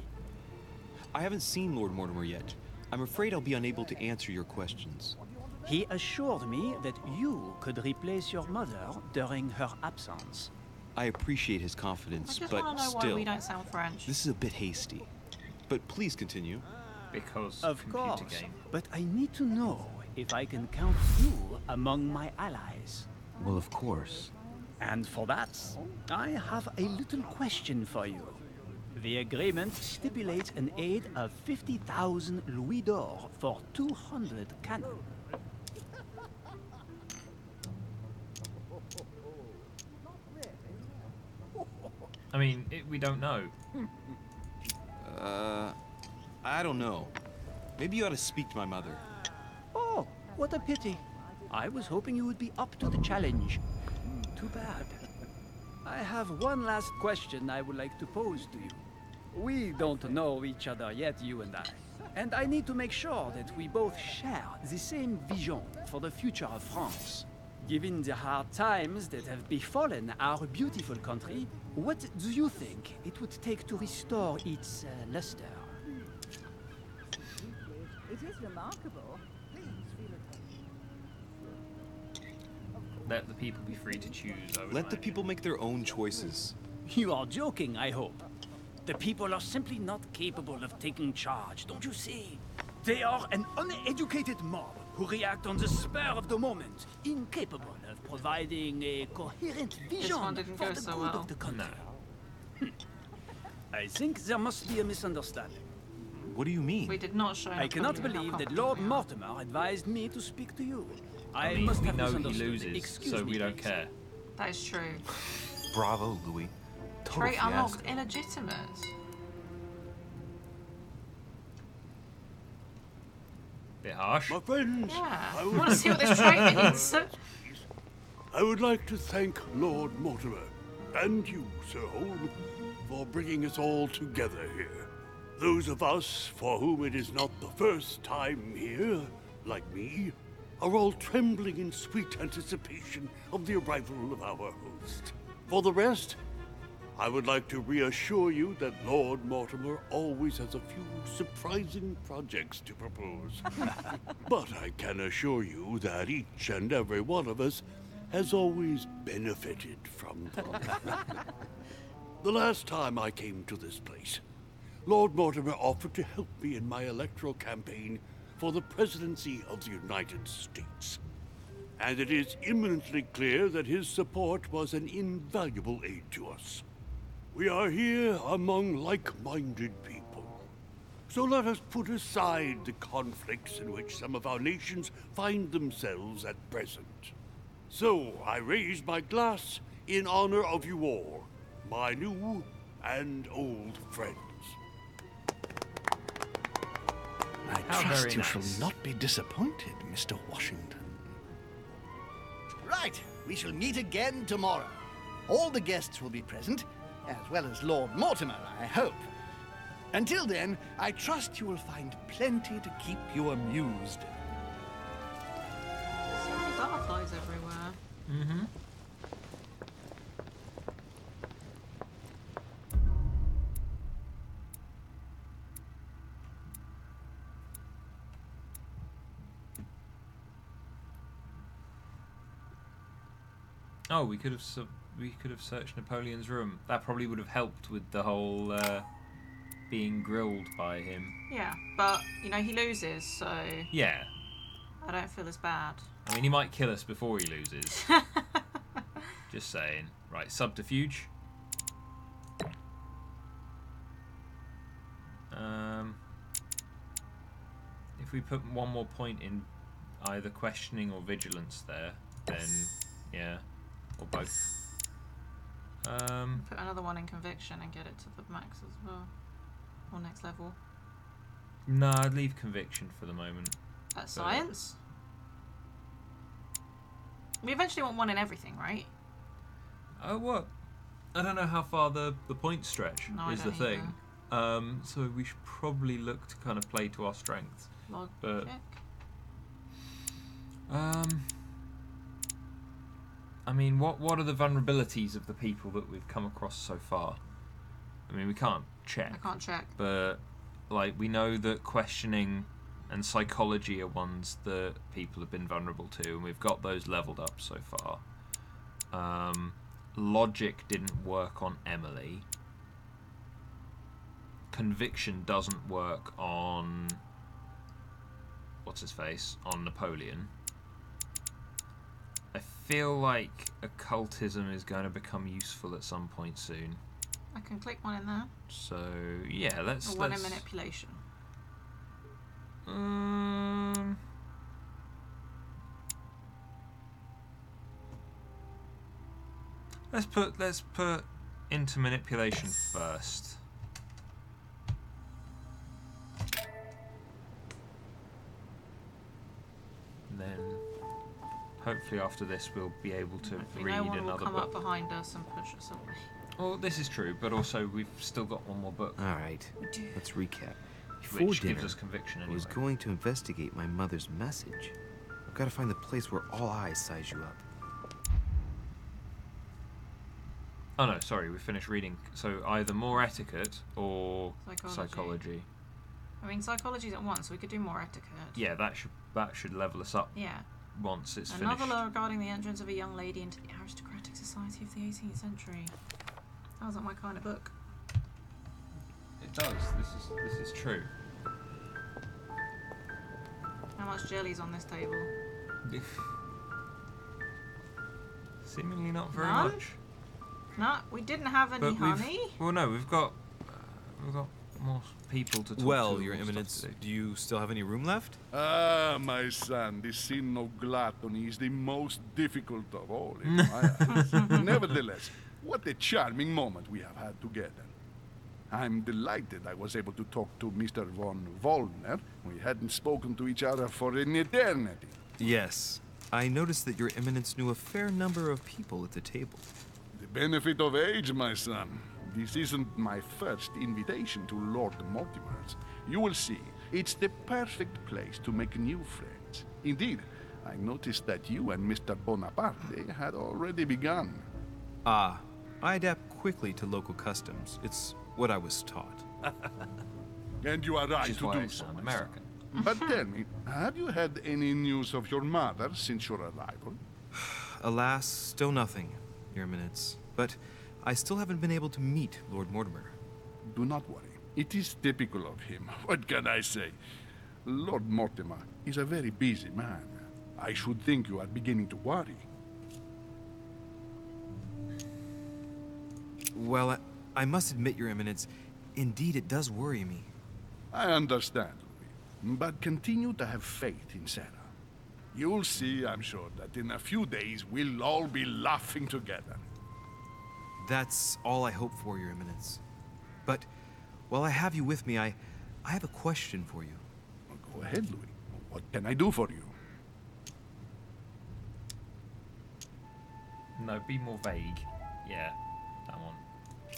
I haven't seen Lord Mortimer yet. I'm afraid I'll be unable to answer your questions. He assured me that you could replace your mother during her absence. I appreciate his I confidence, just but want to know why still, we don't sound French. this is a bit hasty. But please continue. Because Of computer course, game. but I need to know if I can count you among my allies. Well, of course. And for that, I have a little question for you. The agreement stipulates an aid of 50,000 louis d'or for 200 cannon. I mean, we don't know. I don't know. Maybe you ought to speak to my mother. Oh, what a pity. I was hoping you would be up to the challenge. Too bad. I have one last question I would like to pose to you. We don't know each other yet, you and I. And I need to make sure that we both share the same vision for the future of France. Given the hard times that have befallen our beautiful country, what do you think it would take to restore its luster? It is remarkable. Let the people be free to choose. I would Let the imagine. people make their own choices. You are joking, I hope. The people are simply not capable of taking charge, don't you see? They are an uneducated mob who react on the spur of the moment, incapable of providing a coherent vision one didn't for go the so good well. of the country. I think there must be a misunderstanding. What do you mean? We did not show. I cannot Napoleon how believe that comfortable Lord we are. Mortimer advised me to speak to you. I I mean, must we have know he misunderstood. loses, Excuse so me, we don't please. care. That is true. Bravo, Louis. Total Trait unlocked, fiasco. illegitimate. Bit harsh. My friends, Yeah. I I would want to see what this trait means. I would like to thank Lord Mortimer and you, Sir Holm, for bringing us all together here. Those of us for whom it is not the first time here, like me, are all trembling in sweet anticipation of the arrival of our host. For the rest, I would like to reassure you that Lord Mortimer always has a few surprising projects to propose. But I can assure you that each and every one of us has always benefited from them. The last time I came to this place, Lord Mortimer offered to help me in my electoral campaign for the presidency of the United States. And it is eminently clear that his support was an invaluable aid to us. We are here among like-minded people. So let us put aside the conflicts in which some of our nations find themselves at present. So I raise my glass in honor of you all, my new and old friends. I How trust very you nice. shall not be disappointed, Mr. Washington. Right, we shall meet again tomorrow. All the guests will be present, as well as Lord Mortimer, I hope. Until then, I trust you will find plenty to keep you amused. So many butterflies everywhere. Mm-hmm. Oh, we could have searched Napoleon's room. That probably would have helped with the whole being grilled by him. Yeah, but you know he loses, so Yeah. I don't feel as bad. I mean, he might kill us before he loses. Just saying. Right, subterfuge. If we put one more point in either questioning or vigilance there, then yeah, or both. Put another one in conviction and get it to the max as well, or next level. No, I'd leave conviction for the moment. Science? We eventually want one in everything, right? Oh, what? I don't know how far the points stretch is the thing. So we should probably look to kind of play to our strengths. Logic. But I mean, what are the vulnerabilities of the people that we've come across so far? I mean, we can't check. I can't check. But like, we know that questioning and psychology are ones that people have been vulnerable to, and we've got those leveled up so far. Logic didn't work on Emily. Conviction doesn't work on what's his face, on Napoleon. I feel like occultism is going to become useful at some point soon. I can click one in there. So yeah, let's. Or one in manipulation. Let's put into manipulation first. Then hopefully after this we'll be able to read no one another will come book. up behind us and push us away. Well, this is true, but also we've still got one more book. All right, let's recap. Which Before gives dinner, us conviction I was anyway. going to investigate my mother's message. I've got to find the place where all eyes size you up. Oh no, sorry, we finished reading. So either more etiquette or Psychology. psychology. I mean, psychology's at once, so we could do more etiquette. Yeah, that should level us up. Yeah. Once it's A finished. novel regarding the entrance of a young lady into the aristocratic society of the 18th century. Sounds like my kind of book. It does. This is true. How much jelly's on this table? Seemingly not very None? much. No, we didn't have any honey. Well, no, we've got more people to talk to. Well, Your more stuff Eminence, to do. do you still have any room left? Ah, my son, the sin of gluttony is the most difficult of all in my eyes. Nevertheless, what a charming moment we have had together. I'm delighted I was able to talk to Mr. von Wollner. We hadn't spoken to each other for an eternity. Yes. I noticed that Your Eminence knew a fair number of people at the table. The benefit of age, my son. This isn't my first invitation to Lord Mortimer's. You will see, it's the perfect place to make new friends. Indeed, I noticed that you and Mr. Bonaparte had already begun. Ah, I adapt quickly to local customs. It's what I was taught. And you are right Which is to why do I so, sound my American. son. But tell me, have you had any news of your mother since your arrival? Alas, still nothing, Your Eminence. But I still haven't been able to meet Lord Mortimer. Do not worry. It is typical of him. What can I say? Lord Mortimer is a very busy man. I should think you are beginning to worry. Well, I must admit, Your Eminence, indeed it does worry me. I understand, Louis. But continue to have faith in Sarah. You'll see, I'm sure, that in a few days we'll all be laughing together. That's all I hope for, Your Eminence. But while I have you with me, I have a question for you. Go ahead, Louis. What can I do for you? No, be more vague. Yeah, that one.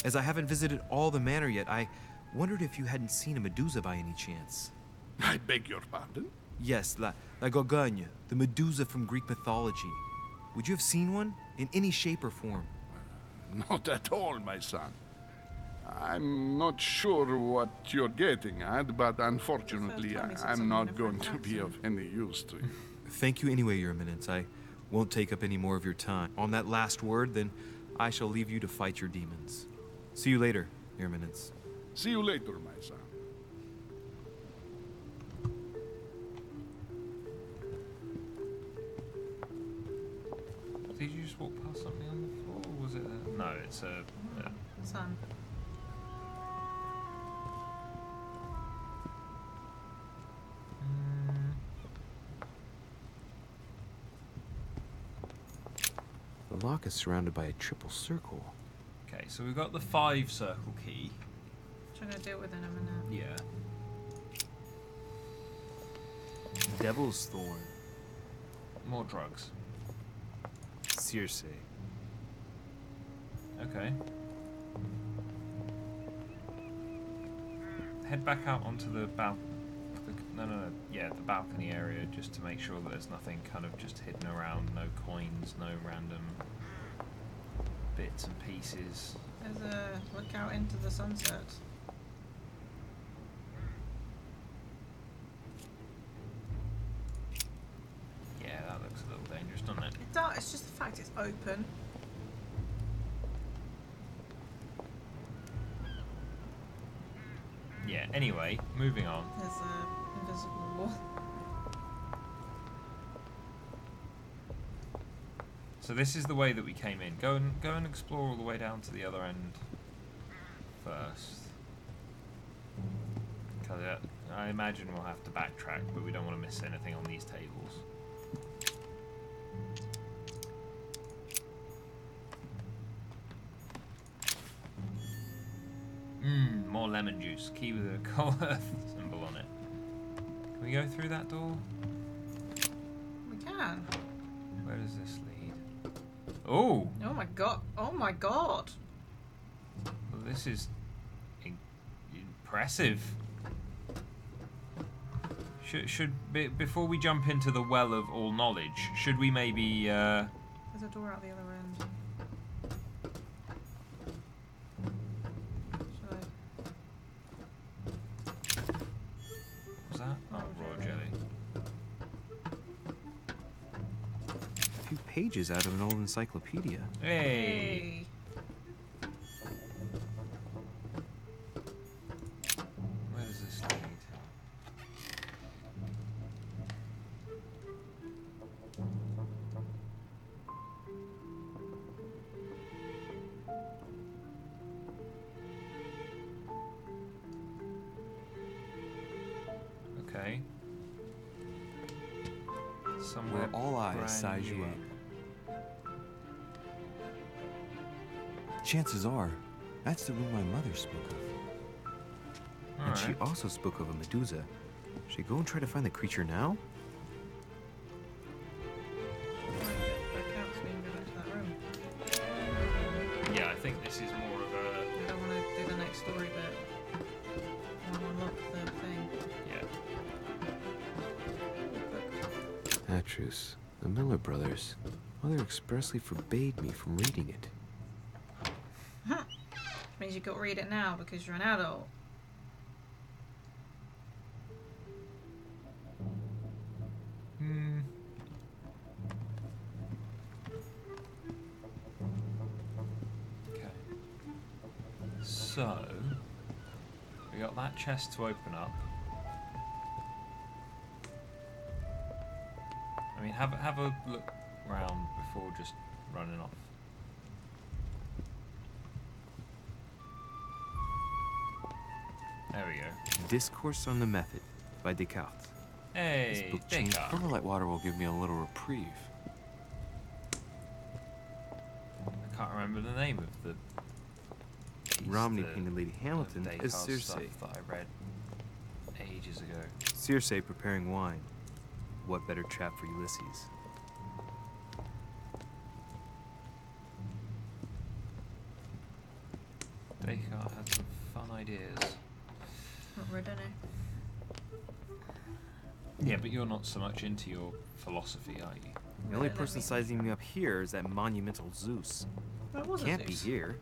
As I haven't visited all the manor yet, I Wondered if you hadn't seen a Medusa by any chance. I beg your pardon? Yes, la Gorgogne, the Medusa from Greek mythology. Would you have seen one? In any shape or form? Not at all, my son. I'm not sure what you're getting at, but unfortunately, I'm not going to be of any use to you. Thank you anyway, Your Eminence. I won't take up any more of your time. On that last word, then, I shall leave you to fight your demons. See you later, Your Eminence. See you later, my son. Did you just walk past something on the floor, or was it a... No, it's a... Sun. The lock is surrounded by a triple circle. Okay, so we've got the 5 circle key. Which I'm going to deal with in a minute. Yeah. Devil's Thorn. More drugs. Circe. Okay. Head back out onto the balcony. Yeah, the balcony area, just to make sure that there's nothing kind of just hidden around. No coins, no random bits and pieces. There's a look out into the sunset. Yeah, that looks a little dangerous, doesn't it? It does, it's just the fact it's open. Yeah, anyway, moving on. There's a invisible wall. So this is the way that we came in. Go and explore all the way down to the other end first. Because I imagine we'll have to backtrack, but we don't want to miss anything on these tables. More lemon juice. Key with a coal earth symbol on it. Can we go through that door? We can. Where does this lead? Oh! Oh my god. Oh my god. Well, this is impressive. Before we jump into the well of all knowledge, should we maybe There's a door out the other end. What's that? Oh, raw jelly. A few pages out of an old encyclopedia. Hey! Where does this lead? Okay. Somewhere Where all eyes brand size you new. up. Chances are, that's the room my mother spoke of. And she Alright. also spoke of a Medusa. Should I go and try to find the creature now? That counts being go back to that room. Yeah, I think this is more of a... I don't want to do the next story bit. I want to unlock the thing. Yeah. Atrus, the Miller brothers. Mother expressly forbade me from reading it. Means you've got to read it now because you're an adult. Okay. So, we got that chest to open up. I mean, have a look round before just running off. There we go. Discourse on the Method by Descartes. Hey, This book changed. Descartes. Purple light water will give me a little reprieve. I can't remember the name of the piece, Romney the- painted Lady Hamilton the as Descartes Circe. stuff that I read ages ago. Circe preparing wine. What better trap for Ulysses? Descartes had some fun ideas. Not read any. Yeah, but you're not so much into your philosophy, are you? The only person sizing me up here is that monumental Zeus. That was a Can't be Zeus. here.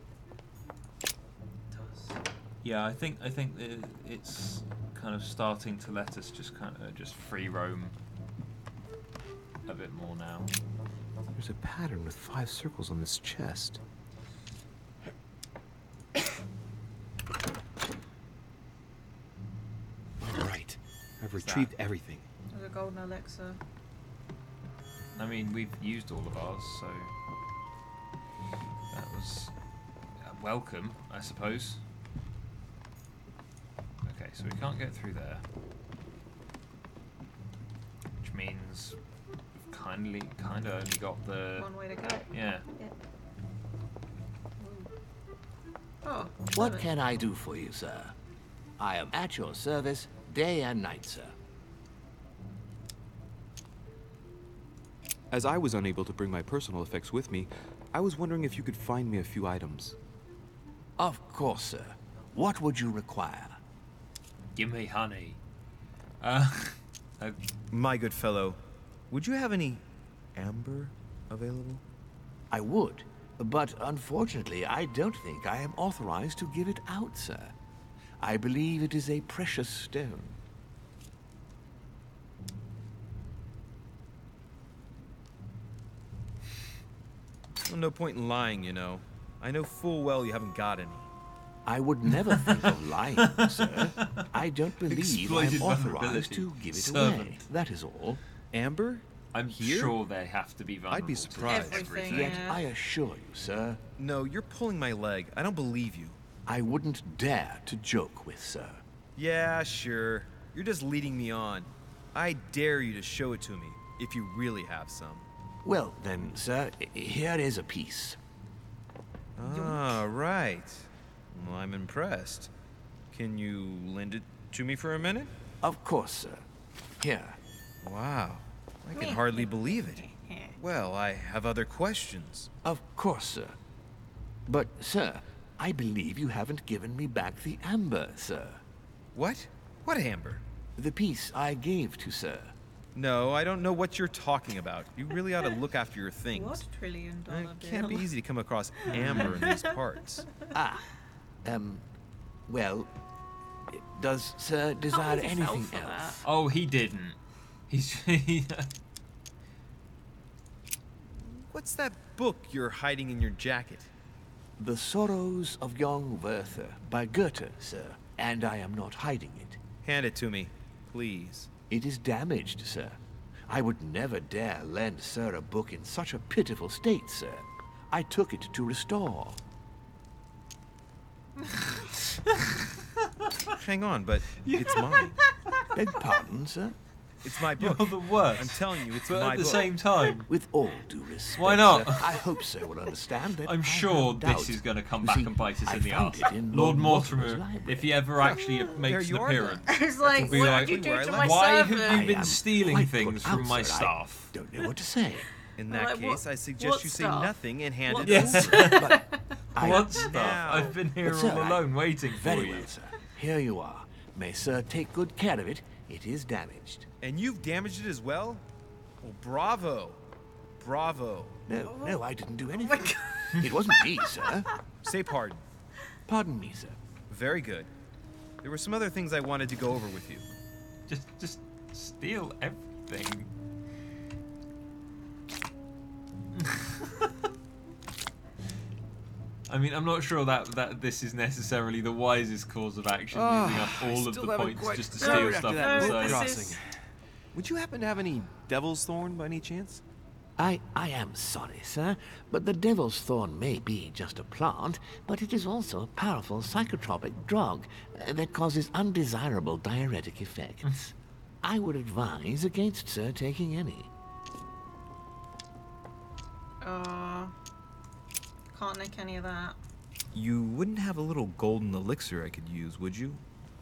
Yeah, I think that it's kind of starting to let us just kind of just free roam a bit more now. There's a pattern with 5 circles on this chest. All right, I've retrieved everything. There's a golden elixir. I mean, we've used all of ours, so that was welcome, I suppose. Okay, so we can't get through there, which means we've kind of only got the One way to go. yeah. Oh. What can I do for you, sir? I am at your service day and night, sir. As I was unable to bring my personal effects with me, I was wondering if you could find me a few items. Of course, sir. What would you require? Give me honey. My good fellow, would you have any amber available? I would, but unfortunately, I don't think I am authorized to give it out, sir. I believe it is a precious stone. Well, no point in lying, you know. I know full well you haven't got any. I would never think of lying, sir. I don't believe I am Exploited authorized vulnerability. to give it Servant. away. That is all. Amber? I'm Here? sure they have to be vulnerable. I'd be to surprised. Everything, Yet yeah. I assure you, sir, No, you're pulling my leg. I don't believe you. I wouldn't dare to joke with, sir. Yeah, sure. You're just leading me on. I dare you to show it to me, if you really have some. Well, then, sir, here is a piece. Ah, right. Well, I'm impressed. Can you lend it to me for a minute? Of course, sir. Here. Wow. I can hardly believe it. Well, I have other questions. Of course, sir. But, sir, I believe you haven't given me back the amber, sir. What? What amber? The piece I gave to sir. No, I don't know what you're talking about. You really ought to look after your things. What $1 trillion It can't be easy to come across amber in these parts. Well, does sir desire believe he fell anything for else? that. Oh, he didn't. He's. What's that book you're hiding in your jacket? The Sorrows of Young Werther by Goethe, sir. And I am not hiding it. Hand it to me, please. It is damaged, sir. I would never dare lend sir a book in such a pitiful state, sir. I took it to restore. Hang on, but it's mine. Beg pardon, sir? It's my You're book. the worst. I'm telling you, it's But my at the book. same time, With all due respect, Why not? sir, I hope sir will understand that I'm I sure have this doubt. is going to come You back see, and bite us I in the found arse. it in Lord Mortimer's Mortimer, library. if he ever actually makes an you are appearance, It's like, be what like, did you do where I to left- my why have servant? you been am stealing quite things put from out, my sir. I staff? don't know what to say. In that Like, case, what- I suggest what you say stuff? nothing and hand What it Yes. over. But I, What stuff? Now. I've been here But, sir, all alone waiting for very you. well, sir. Here you are. May sir take good care of it. It is damaged. And you've damaged it as well? Well, bravo. Bravo. No, I didn't do anything. It wasn't me, sir. Say pardon. Pardon me, sir. Very good. There were some other things I wanted to go over with you. Just steal everything. I mean, I'm not sure that this is necessarily the wisest course of action, using up all of still the haven't points quite just to recovered steal after stuff that from boat the side. crossing. Would you happen to have any devil's thorn by any chance? I am sorry, sir, but the devil's thorn may be just a plant, but it is also a powerful psychotropic drug that causes undesirable diuretic effects. I would advise against sir taking any. Can't nick any of that. You wouldn't have a little golden elixir I could use, would you?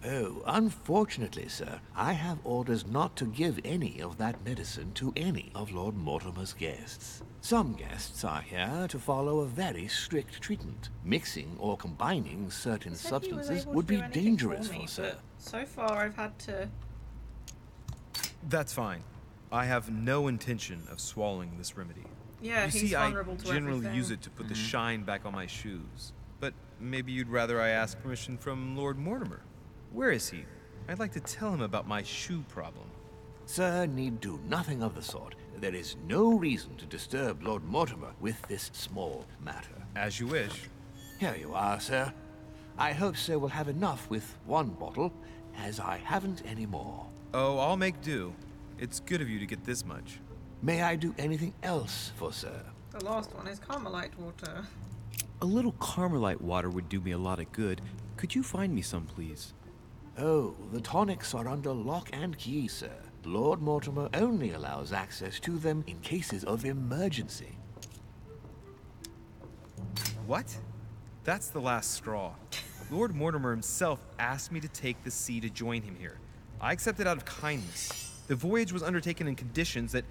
Oh, unfortunately, sir, I have orders not to give any of that medicine to any of Lord Mortimer's guests. Some guests are here to follow a very strict treatment. Mixing or combining certain He said he was substances able to would do be anything dangerous for me, for sir. but so far I've had to. That's fine. I have no intention of swallowing this remedy. Yeah, you he's see, vulnerable I to generally everything. use it to put the shine back on my shoes. But maybe you'd rather I ask permission from Lord Mortimer. Where is he? I'd like to tell him about my shoe problem. Sir need do nothing of the sort. There is no reason to disturb Lord Mortimer with this small matter. As you wish. Here you are, sir. I hope sir will have enough with one bottle, as I haven't any more. Oh, I'll make do. It's good of you to get this much. May I do anything else for sir? The last one is Carmelite water. A little Carmelite water would do me a lot of good. Could you find me some, please? Oh, the tonics are under lock and key, sir. Lord Mortimer only allows access to them in cases of emergency. What? That's the last straw. Lord Mortimer himself asked me to take the sea to join him here. I accepted out of kindness. The voyage was undertaken in conditions that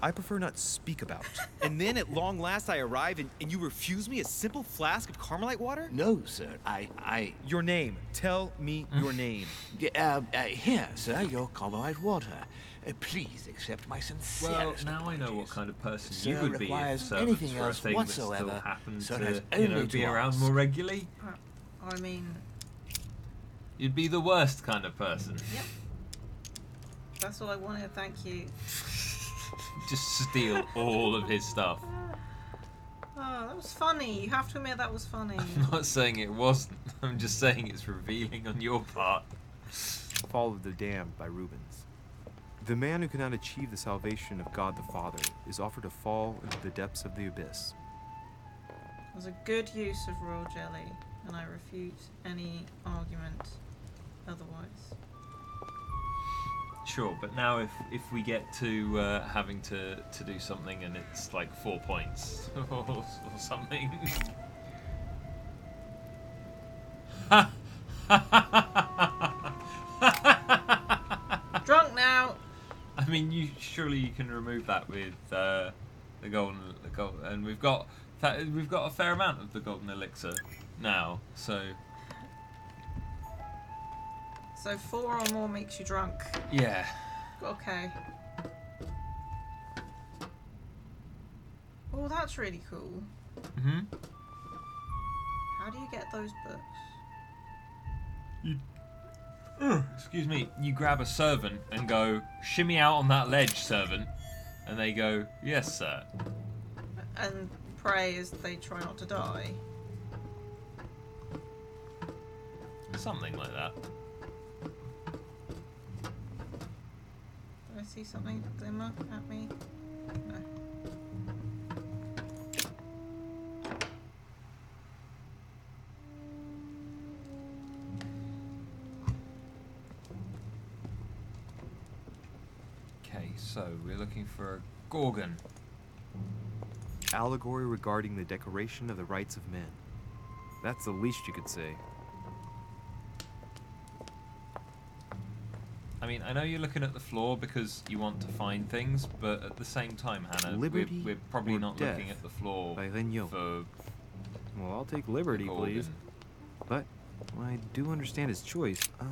I prefer not speak about. And then at long last I arrive and you refuse me a simple flask of Carmelite water? No, sir. Your name. Tell me your name. Here, sir, your Carmelite water. Please accept my sincerest Well, now I know what kind of person you Sir would be if requires servants anything for a else thing that still whatsoever. happened Sir to, has you know, only be to around ask. more regularly. I mean, You'd be the worst kind of person. yep. That's all I wanted, thank you. Just steal all of his stuff. Oh, that was funny. You have to admit that was funny. I'm not saying it wasn't. I'm just saying it's revealing on your part. Fall of the Damned by Rubens. The man who cannot achieve the salvation of God the Father is offered to fall into the depths of the abyss. It was a good use of royal jelly, and I refute any argument otherwise. Sure, but now if we get to having to do something and it's like 4 points or something. Drunk now. I mean, surely you can remove that with the golden, and we've got a fair amount of the golden elixir now, so. So 4 or more makes you drunk. Yeah. Okay. Oh, that's really cool. Mhm. How do you get those books? Excuse me. You grab a servant and go, shimmy out on that ledge, servant, and they go, yes, sir. And pray as they try not to die. Something like that. Do I see something glimmer at me? No. Okay, so we're looking for a Gorgon. Allegory regarding the decoration of the rights of men. That's the least you could say. I mean, I know you're looking at the floor because you want to find things, but at the same time, Hannah, Liberty we're probably or not death looking at the floor by Regnault. for. Well, I'll take liberty, Gorgon. please. But I do understand his choice. Ah,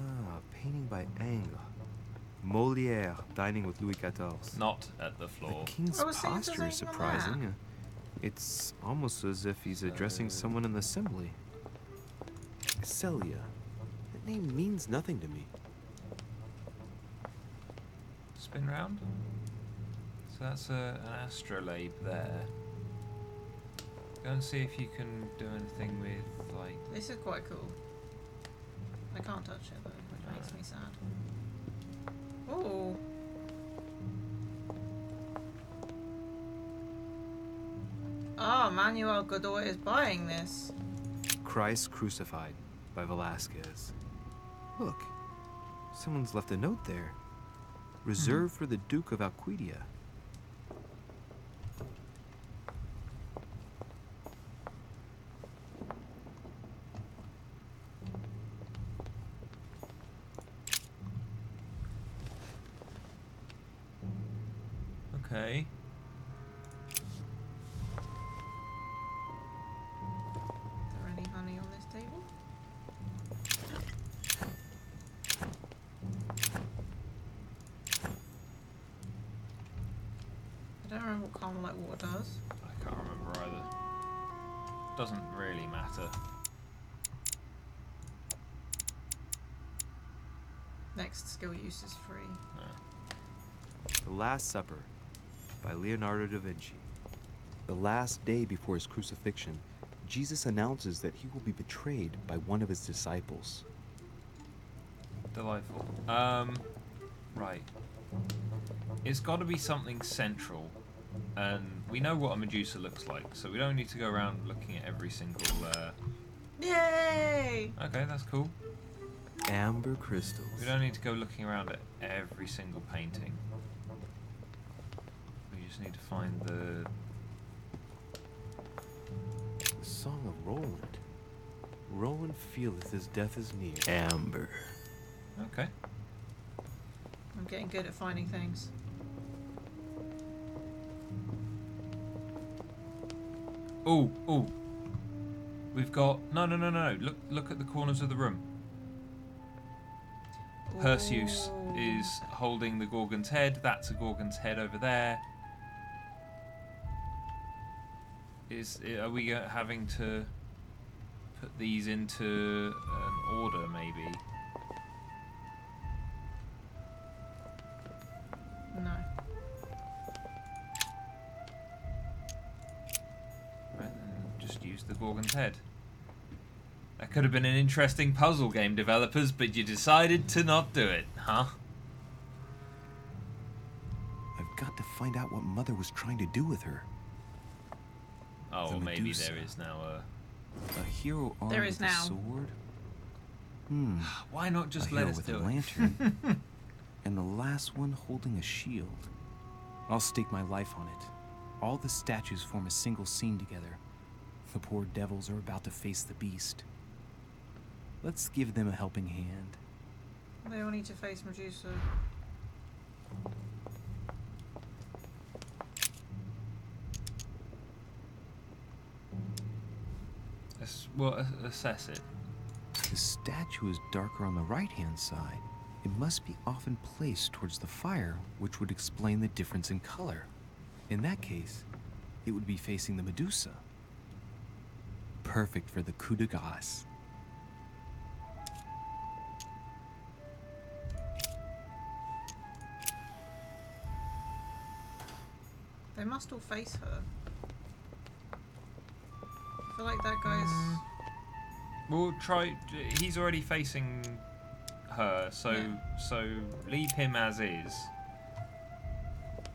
painting by Ingres. Molière dining with Louis XIV. Not at the floor. The king's I was saying posture is something on that. surprising. It's almost as if he's addressing someone in the assembly. Celia. That name means nothing to me. Spin round. So that's an astrolabe there. Go and see if you can do anything with, like. This is quite cool. I can't touch it though, which makes me sad. Oh. Ah, Manuel Godoy is buying this. Christ Crucified by Velasquez. Look, someone's left a note there. Reserved for the Duke of Alcudia. Okay. Is there any honey on this table? I don't remember what caramel like water does. I can't remember either. Doesn't really matter. Next skill use is free. The Last Supper by Leonardo da Vinci. The last day before his crucifixion, Jesus announces that he will be betrayed by one of his disciples. Delightful. Right. It's got to be something central, and we know what a Medusa looks like, so we don't need to go around looking at every single. Yay! Okay, that's cool. Amber crystals. We don't need to go looking around at every single painting. We just need to find the Song of Roland. Roland feeleth his death is near. Amber. Okay. I'm getting good at finding things. Oh, oh. We've got no. Look at the corners of the room. Perseus is holding the Gorgon's head. That's a Gorgon's head over there. Are we having to put these into an order, maybe? No. Right, then just use the Gorgon's head. That could have been an interesting puzzle game, developers, but you decided to not do it, huh? I've got to find out what Mother was trying to do with her. Oh, The well, maybe Medusa. there is now A hero armed There is with now. a sword? Why not just a let hero us with do a it? lantern. And the last one holding a shield. I'll stake my life on it. All the statues form a single scene together. The poor devils are about to face the beast. Let's give them a helping hand. They all need to face Medusa. Well, assess it. The statue is darker on the right-hand side. It must be often placed towards the fire, which would explain the difference in color. In that case, it would be facing the Medusa. Perfect for the coup de grace. They must all face her. I feel like that guy's... We'll try. He's already facing her, so leave him as is.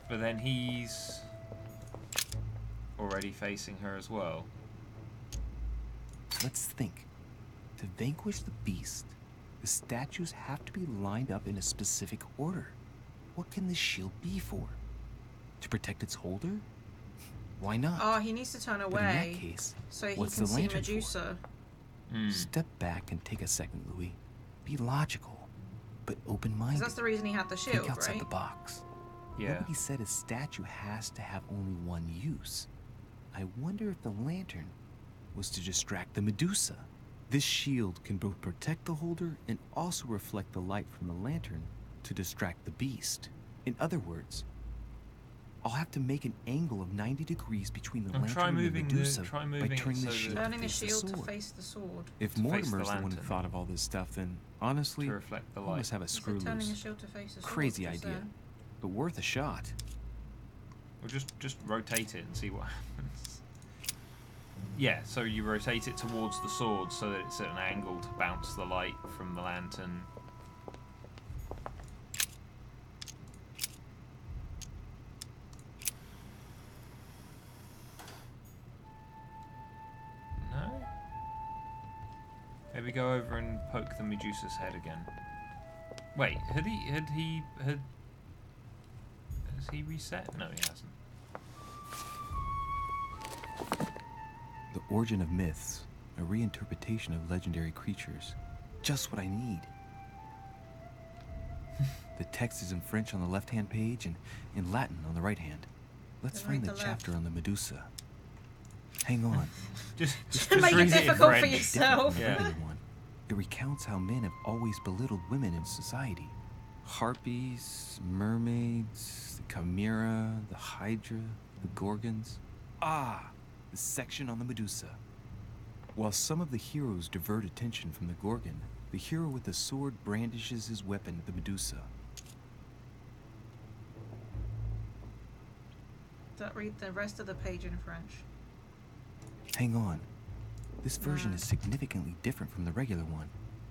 But then he's already facing her as well. Let's think. To vanquish the beast, the statues have to be lined up in a specific order. What can this shield be for? To protect its holder? Why not? Oh, he needs to turn But away in that case, so he what's can the see lantern for? Medusa. Step back and take a second, Louis. Be logical, but Because open-minded. that's the reason he had the shield, Think outside right? the box. Yeah. Nobody said a statue has to have only one use. I wonder if the lantern was to distract the Medusa. This shield can both protect the holder and also reflect the light from the lantern to distract the beast. In other words, I'll have to make an angle of 90 degrees between the lantern try and the moving Medusa try by moving it turning so the that- shield Turning to a face the shield to sword. face the sword. If To face the Mortimer's the one who lantern. thought of all this stuff, then honestly, To reflect the I light. must have a He said screw turning a loose. shield to face the sword. Crazy just idea, then. but worth a shot. We'll just rotate it and see what happens. Yeah, so you rotate it towards the sword so that it's at an angle to bounce the light from the lantern. No? Maybe go over and poke the Medusa's head again. Wait, has he reset? No, he hasn't. The origin of myths, a reinterpretation of legendary creatures. Just what I need. The text is in French on the left-hand page and in Latin on the right hand. Let's Then read find the the chapter on the Medusa. Hang on. Just Make it read in difficult for French. yourself. Yeah. One. It recounts how men have always belittled women in society. Harpies, mermaids, the chimera, the hydra, the gorgons. Ah, the section on the Medusa. While some of the heroes divert attention from the gorgon, the hero with the sword brandishes his weapon at the Medusa. Don't read the rest of the page in French. Hang on. This version is significantly different from the regular one.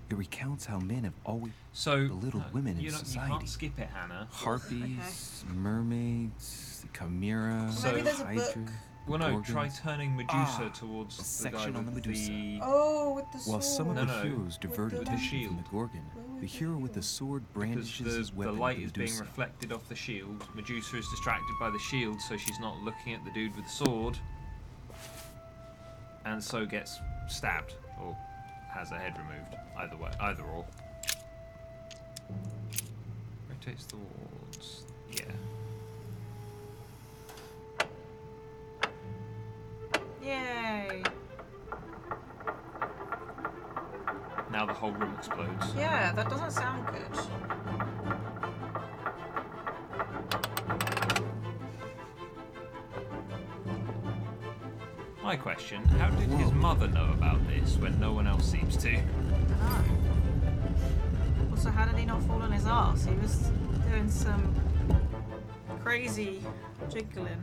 It recounts how men have always belittled women in society. You can't skip it, Hannah. Harpies, mermaids, the chimera, So- Maybe there's a hydra. book. Well, no, gorgons. try turning Medusa towards the the section guy on the with Medusa. Oh, with the While some of No, the no, heroes divert with the attention shield. from the gorgon, the hero with the sword Because brandishes his the weapon light at is the being Medusa. reflected off the shield. Medusa is distracted by the shield, so she's not looking at the dude with the sword, and so gets stabbed or has her head removed. Either way, either or. Rotates towards. Yeah. Yay! Now the whole room explodes. Yeah, that doesn't sound good. My question: how did his mother know about this when no one else seems to? Also, how did he not fall on his ass? He was doing some crazy jiggling.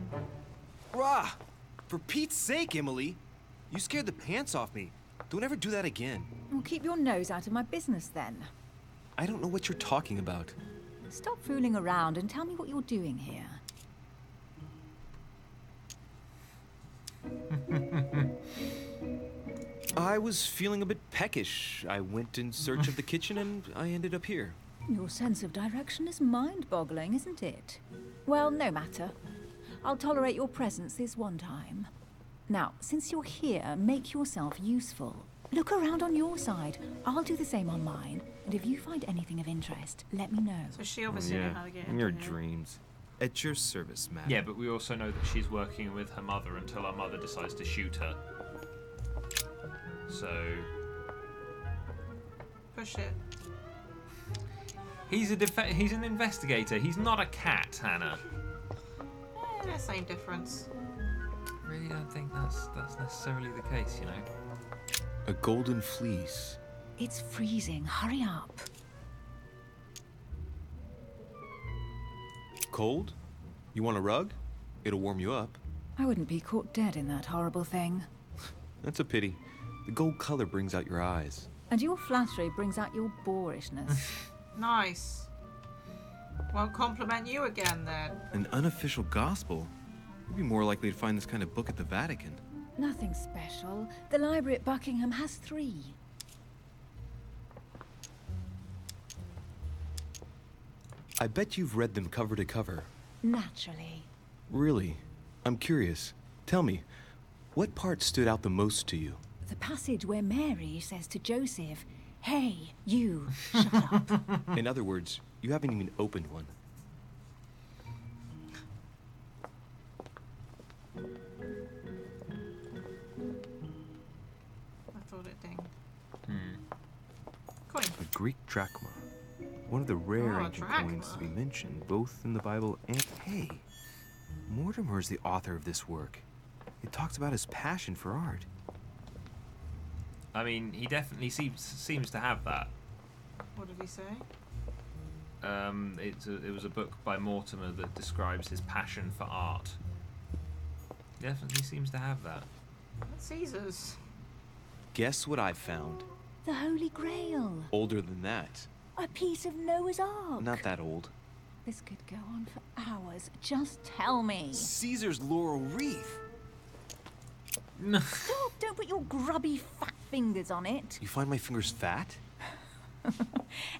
Rah! For Pete's sake, Emily! You scared the pants off me. Don't ever do that again. Well, keep your nose out of my business then. I don't know what you're talking about. Stop fooling around and tell me what you're doing here. I was feeling a bit peckish. I went in search of the kitchen and I ended up here. Your sense of direction is mind-boggling, isn't it? Well, no matter. I'll tolerate your presence this one time. Now, since you're here, make yourself useful. Look around on your side. I'll do the same on mine. And if you find anything of interest, let me know. So she obviously knew how to get in into your here. dreams. At your service, madam. Yeah, but we also know that she's working with her mother until her mother decides to shoot her. So Push it. he's an investigator. He's not a cat, Hannah. Same difference. Really don't think that's necessarily the case, you know. A golden fleece. It's freezing. Hurry up. Cold? You want a rug? It'll warm you up. I wouldn't be caught dead in that horrible thing. That's a pity. The gold color brings out your eyes. And your flattery brings out your boorishness. Nice. Won't compliment you again then. An unofficial gospel? You'd be more likely to find this kind of book at the Vatican. Nothing special. The library at Buckingham has 3. I bet you've read them cover to cover. Naturally. Really? I'm curious. Tell me, what part stood out the most to you? The passage where Mary says to Joseph, "Hey, you, shut up." In other words, you haven't even opened one. I thought it dinged. Coin. A Greek drachma. One of the rare Oh, ancient drachma. coins to be mentioned, both in the Bible and... Hey! Mortimer is the author of this work. It talks about his passion for art. I mean, he definitely seems to have that. What did he say? It was a book by Mortimer that describes his passion for art. Definitely seems to have that. That's Caesar's. Guess what I found? The Holy Grail. Older than that. A piece of Noah's Ark. Not that old. This could go on for hours. Just tell me. Caesar's laurel wreath. Stop! Don't put your grubby fat fingers on it. You find my fingers fat?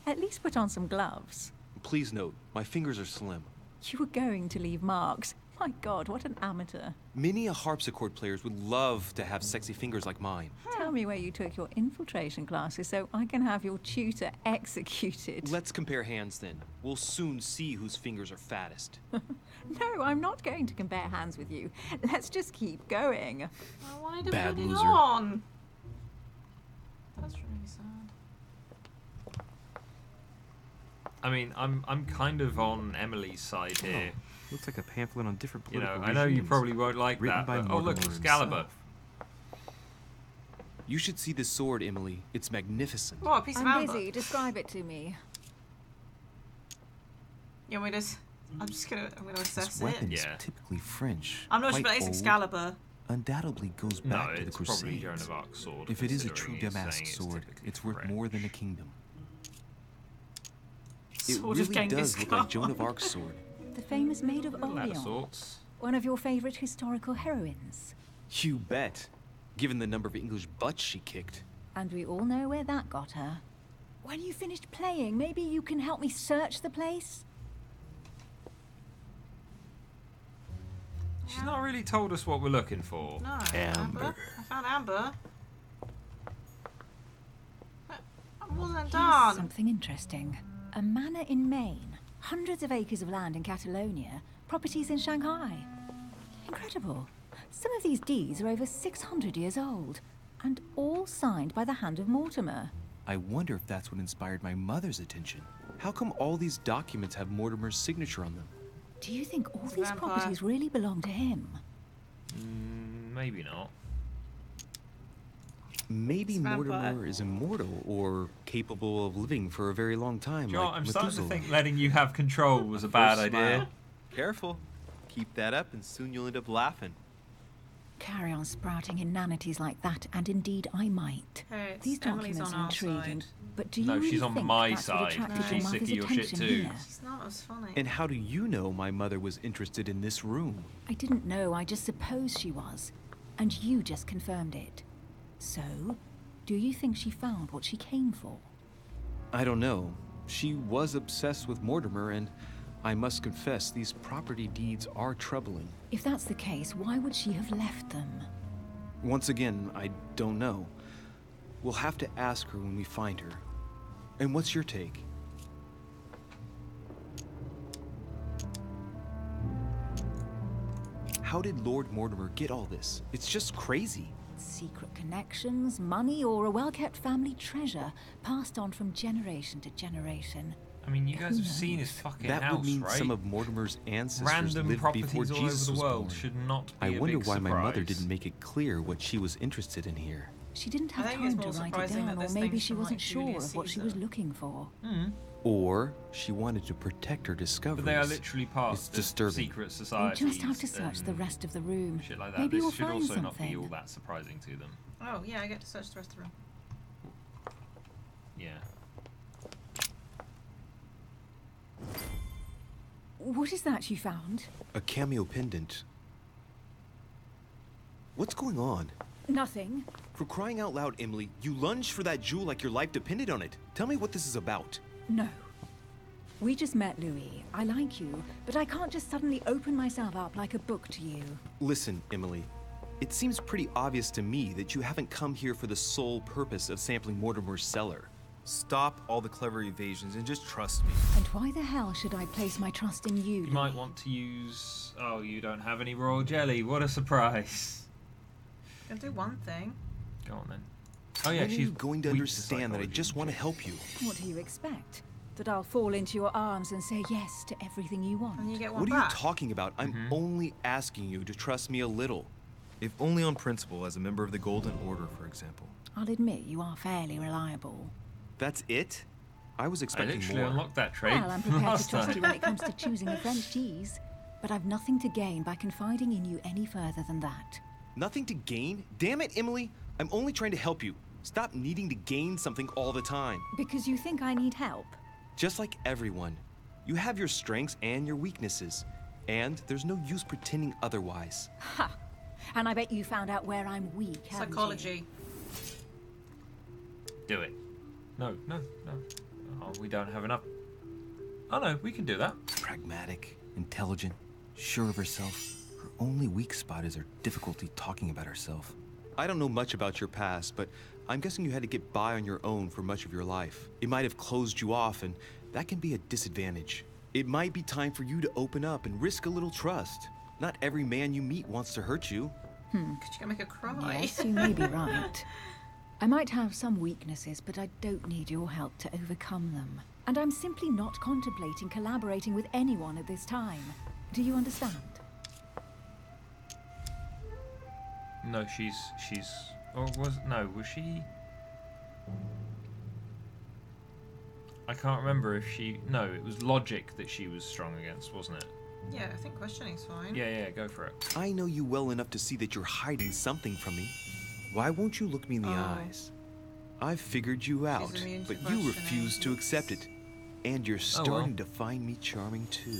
At least put on some gloves. Please note, my fingers are slim. You were going to leave marks. My God, what an amateur. Many a harpsichord players would love to have sexy fingers like mine. Tell me where you took your infiltration classes so I can have your tutor executed. Let's compare hands then. We'll soon see whose fingers are fattest. No, I'm not going to compare hands with you. Let's just keep going. I wanted to Bad put it loser. on. That's really sad. I mean, I'm kind of on Emily's side here. Looks like a pamphlet on different You political know, I know you regimes. probably won't like Written that, by but oh look, Mortimer Excalibur. himself. You should see this sword, Emily. It's magnificent. What, a piece of I'm amber? busy. Describe it to me. Yeah, I'm gonna assess This weapon it. is Yeah. typically French. I'm not sure, quite but it's old, Excalibur. Undoubtedly goes No, back to the it's probably Crusades. Joan of Arc's sword. If it is a true considering he's damask saying it's sword, typically it's worth more than a French. kingdom. It Sword of really Genghis does look like Joan Khan. of Arc's sword. The famous Maid of Out of Orleans. sorts. One of your favourite historical heroines. You bet. Given the number of English butts she kicked. And we all know where that got her. When you finished playing, maybe you can help me search the place? She's not really told us what we're looking for. No, Amber. I found amber. But I wasn't Here's done. something interesting. A manor in Maine, hundreds of acres of land in Catalonia, properties in Shanghai. Incredible. Some of these deeds are over 600 years old, and all signed by the hand of Mortimer. I wonder if that's what inspired my mother's attention. How come all these documents have Mortimer's signature on them? Do you think all these Vampire. properties really belong to him? Maybe not. Maybe It's vampire. Mortimer is immortal or capable of living for a very long time. Joel, like I'm starting to Methuselah. think letting you have control was a bad First idea. smile. Careful. Keep that up and soon you'll end up laughing. Carry on sprouting inanities like that, and indeed I might. Hey, it's These Emily's documents on are our intriguing, side. but do you No, really she's on think my that's what side. attracted No. your She's sick mother's of your shit attention too. here? It's not as funny. And how do you know my mother was interested in this room? I didn't know, I just supposed she was. And you just confirmed it. So, do you think she found what she came for? I don't know. She was obsessed with Mortimer, and I must confess these property deeds are troubling. If that's the case, why would she have left them? Once again, I don't know. We'll have to ask her when we find her. And what's your take? How did Lord Mortimer get all this? It's just crazy. Secret connections, money, or a well-kept family treasure passed on from generation to generation. I mean, you guys Who have seen his knows? fucking That house, would mean right? some of Mortimer's ancestors Random lived properties before all Jesus over was the world born. should not be I a wonder big why my mother surprise. didn't make it clear what she was interested in here. She didn't I have think it's time to more write it surprising down, that or this maybe thing's she from, wasn't like, sure Julius of what she was Caesar. looking for. Or she wanted to protect her discoveries. But they are literally part It's of disturbing. secret We societies. just have to search the and rest of the room. Shit like that. Maybe This we'll should find also something. not be all that surprising to them. Oh, yeah, I get to search the rest of the room. Yeah. What is that you found? A cameo pendant. What's going on? Nothing. For crying out loud, Emily, you lunged for that jewel like your life depended on it. Tell me what this is about. No. We just met, Louis. I like you, but I can't just suddenly open myself up like a book to you. Listen, Emily. It seems pretty obvious to me that you haven't come here for the sole purpose of sampling Mortimer's cellar. Stop all the clever evasions and just trust me. And why the hell should I place my trust in you, You might want to use... Oh, you don't have any royal jelly. What a surprise. Can do one thing. Go on then. Oh yeah, When are she's you going to weak understand that I psychology, just want to isn't help you? What do you expect? That I'll fall into your arms and say yes to everything you want? And you get one What are you back. talking about? I'm only asking you to trust me a little. If only on principle, as a member of the Golden Order, for example. I'll admit you are fairly reliable. That's it? I was I expecting literally more. unlocked that trait Well, I'm prepared to last trust time. you when it comes to choosing a French cheese. But I've nothing to gain by confiding in you any further than that. Nothing to gain? Damn it, Emily! I'm only trying to help you. Stop needing to gain something all the time. Because you think I need help? Just like everyone. You have your strengths and your weaknesses. And there's no use pretending otherwise. Ha! And I bet you found out where I'm weak, haven't you? Psychology. Do it. No. Oh, we don't have enough. Oh no, we can do that. Pragmatic, intelligent, Sure of herself. Her only weak spot is her difficulty talking about herself. I don't know much about your past, but I'm guessing you had to get by on your own for much of your life. It might have closed you off, and that can be a disadvantage. It might be time for you to open up and risk a little trust. Not every man you meet wants to hurt you. Could you make her cry? Yes, you may be right. I might have some weaknesses, but I don't need your help to overcome them. And I'm simply not contemplating collaborating with anyone at this time. Do you understand? No, she's. Or was she? I can't remember if she. No, it was logic that she was strong against, wasn't it? Yeah, I think questioning's fine. Yeah, go for it. I know you well enough to see that you're hiding something from me. Why won't you look me in the eyes? I've figured you out, but you refuse to accept it. And you're starting to find me charming too.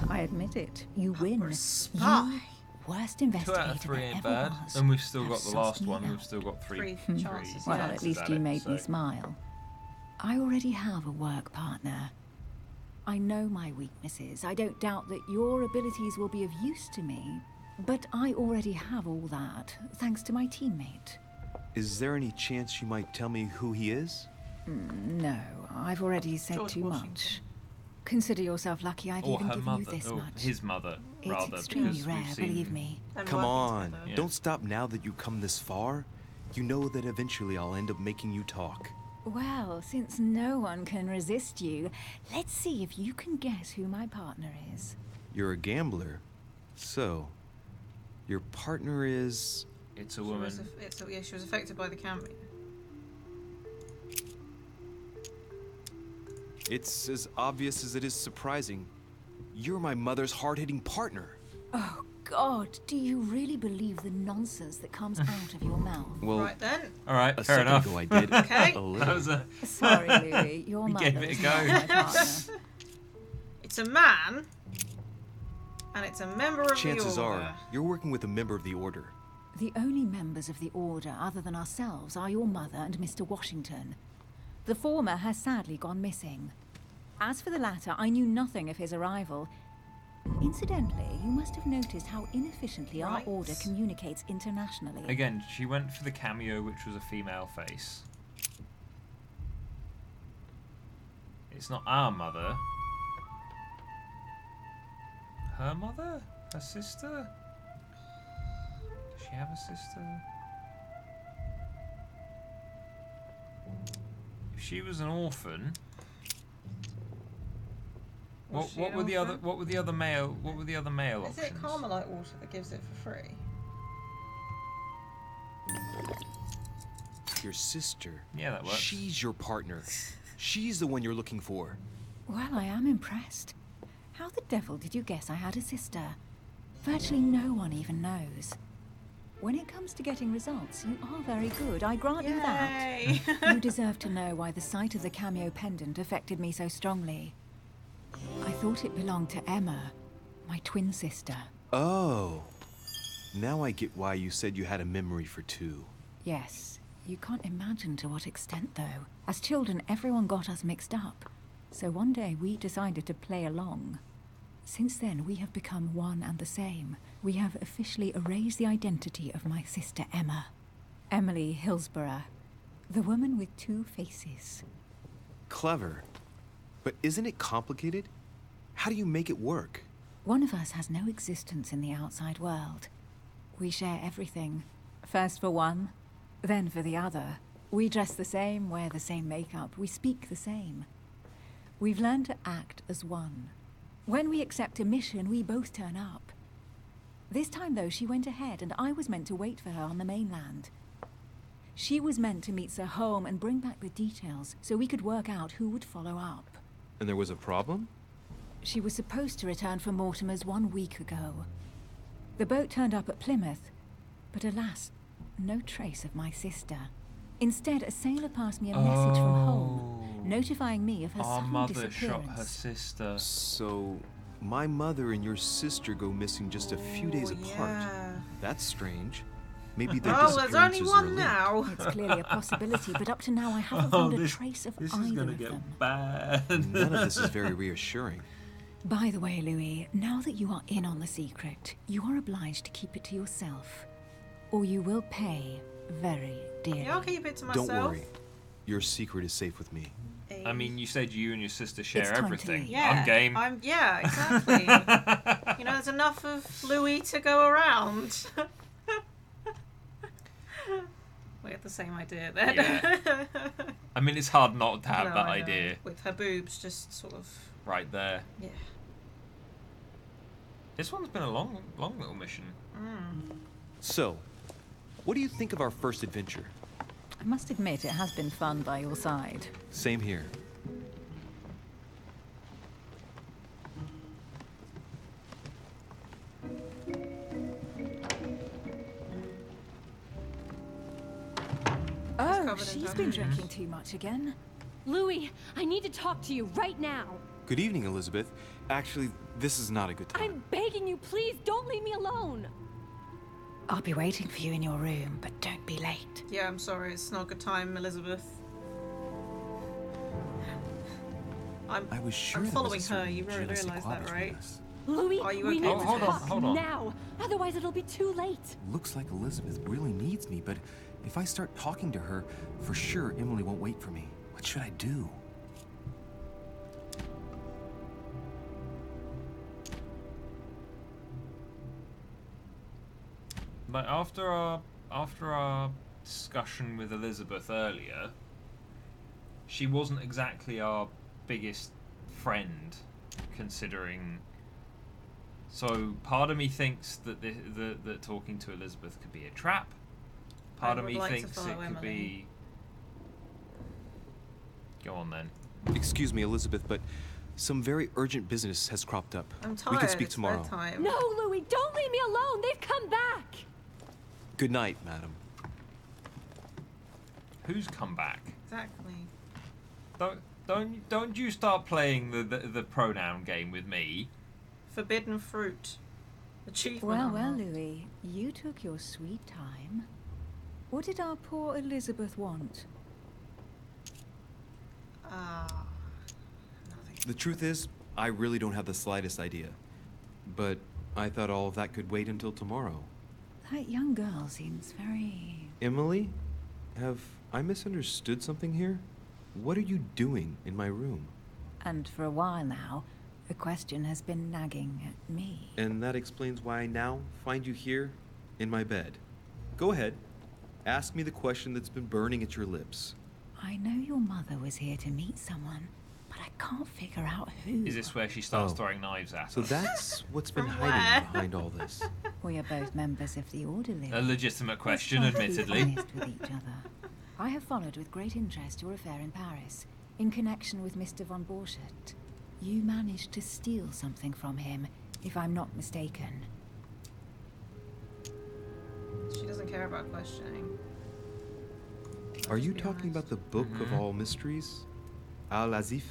I admit it. You win. Spy. Worst 2 investigator out of 3 that ain't ever bad. was. And we've still got Have the last sussed me one. We've out. still got three chances. Well, chances at least at you it, made me so. smile. I already have a work partner. I know my weaknesses. I don't doubt that your abilities will be of use to me. But I already have all that, thanks to my teammate. Is there any chance you might tell me who he is? No, I've already said George too Washington. much. Consider yourself lucky I've Or even her given mother. you this Or much. his mother, It's rather. extremely because rare, we've seen... believe me. Come on, Yeah. don't stop now that you come this far. You know that eventually I'll end up making you talk. Well, since no one can resist you, let's see if you can guess who my partner is. You're a gambler. So, your partner is... It's a woman. She was affected by the camping. It's as obvious as it is surprising. You're my mother's hard-hitting partner. Oh, God, do you really believe the nonsense that comes out of your mouth? Well, Right then. All right, a fair second enough. ago I did. Okay. A little. That was a... Sorry, Louis, your We mother gave it a is go. not my partner. It's a man, and it's a member of Chances the Order. are, you're working with a member of the Order. The only members of the Order other than ourselves are your mother and Mr. Washington. The former has sadly gone missing. As for the latter, I knew nothing of his arrival. Incidentally, you must have noticed how inefficiently our Right. Order communicates internationally. Again, she went for the cameo, which was a female face. It's not our mother. Her mother? Her sister? Does she have a sister? If she was an orphan, Was she what an were the other? orphan? What were the other male? What were the other male Is options? it Carmelite water that gives it for free? Your sister. Yeah, that works. She's your partner. She's the one you're looking for. Well, I am impressed. How the devil did you guess I had a sister? Virtually no one even knows. When it comes to getting results, you are very good, I grant you that. Yay! You deserve to know why the sight of the cameo pendant affected me so strongly. I thought it belonged to Emma, my twin sister. Oh. Now I get why you said you had a memory for two. Yes, you can't imagine to what extent, though. As children, everyone got us mixed up. So one day we decided to play along. Since then, we have become one and the same. We have officially erased the identity of my sister Emma. Emily Hillsborough. The woman with two faces. Clever. But isn't it complicated? How do you make it work? One of us has no existence in the outside world. We share everything. First for one, then for the other. We dress the same, wear the same makeup, we speak the same. We've learned to act as one. When we accept a mission, we both turn up. This time, though, she went ahead, and I was meant to wait for her on the mainland. She was meant to meet Sir Home and bring back the details so we could work out who would follow up. And there was a problem? She was supposed to return from Mortimer's 1 week ago. The boat turned up at Plymouth, but alas, no trace of my sister. Instead, a sailor passed me a message from home, notifying me of her Our sudden mother disappearance. shot her sister. So, my mother and your sister go missing just a few days apart. Yeah. That's strange. Maybe their Oh, there's only disappearances are one linked. now. It's clearly a possibility, but up to now I haven't Oh, found a this- trace of This is either gonna of get them. bad. None of this is very reassuring. By the way, Louis, now that you are in on the secret, you are obliged to keep it to yourself, or you will pay very dearly. Yeah, I'll keep it to myself. Don't worry. Your secret is safe with me. I mean, you said you and your sister share time to everything. leave. Yeah, I'm game. Yeah, exactly. You know, there's enough of Louis to go around. We had the same idea then. Yeah. I mean, it's hard not to have No, that I know. idea With her boobs just sort of... right there. Yeah. This one's been a long little mission. So, what do you think of our first adventure? I must admit, it has been fun by your side. Same here. Oh, covered in she's dirt. been drinking too much again. Louis, I need to talk to you right now. Good evening, Elizabeth. Actually, this is not a good time. I'm begging you, please don't leave me alone. I'll be waiting for you in your room, but don't be late. Yeah, I'm sorry, it's not a good time, Elizabeth. I was sure I'm there following was a her, certain you je ne realise sais that, quoi between right? us. Louis, Are you we okay need with to this? talk now. Otherwise, it'll be too late. Looks like Elizabeth really needs me, but if I start talking to her, for sure Emily won't wait for me. What should I do? But after our discussion with Elizabeth earlier, she wasn't exactly our biggest friend, considering. So part of me thinks that that talking to Elizabeth could be a trap. Part of me thinks it could be. Go on then. Excuse me, Elizabeth, but some very urgent business has cropped up. I'm tired. We can speak it's tomorrow. bedtime. No, Louis, don't leave me alone. They've come back. Good night, madam. Who's come back? Exactly. Don't you start playing the pronoun game with me. Forbidden fruit. Achievement. Well, unlocked. Louis, you took your sweet time. What did our poor Elizabeth want? Nothing. The truth is, I really don't have the slightest idea. But I thought all of that could wait until tomorrow. That young girl seems very... Emily? Have I misunderstood something here? What are you doing in my room? And for a while now, the question has been nagging at me. And that explains why I now find you here, in my bed. Go ahead. Ask me the question that's been burning at your lips. I know your mother was here to meet someone, but I can't figure out who. Is this where she starts throwing knives at us? So that's what's been From hiding where? behind all this. We are both members of the Order, Louis. A legitimate question, Let's try to be admittedly. honest with each other. I have followed with great interest your affair in Paris, in connection with Mr. von Borchardt. You managed to steal something from him, if I'm not mistaken. She doesn't care about questioning. Are you be talking honest. about the Book of All Mysteries? Al-Azif?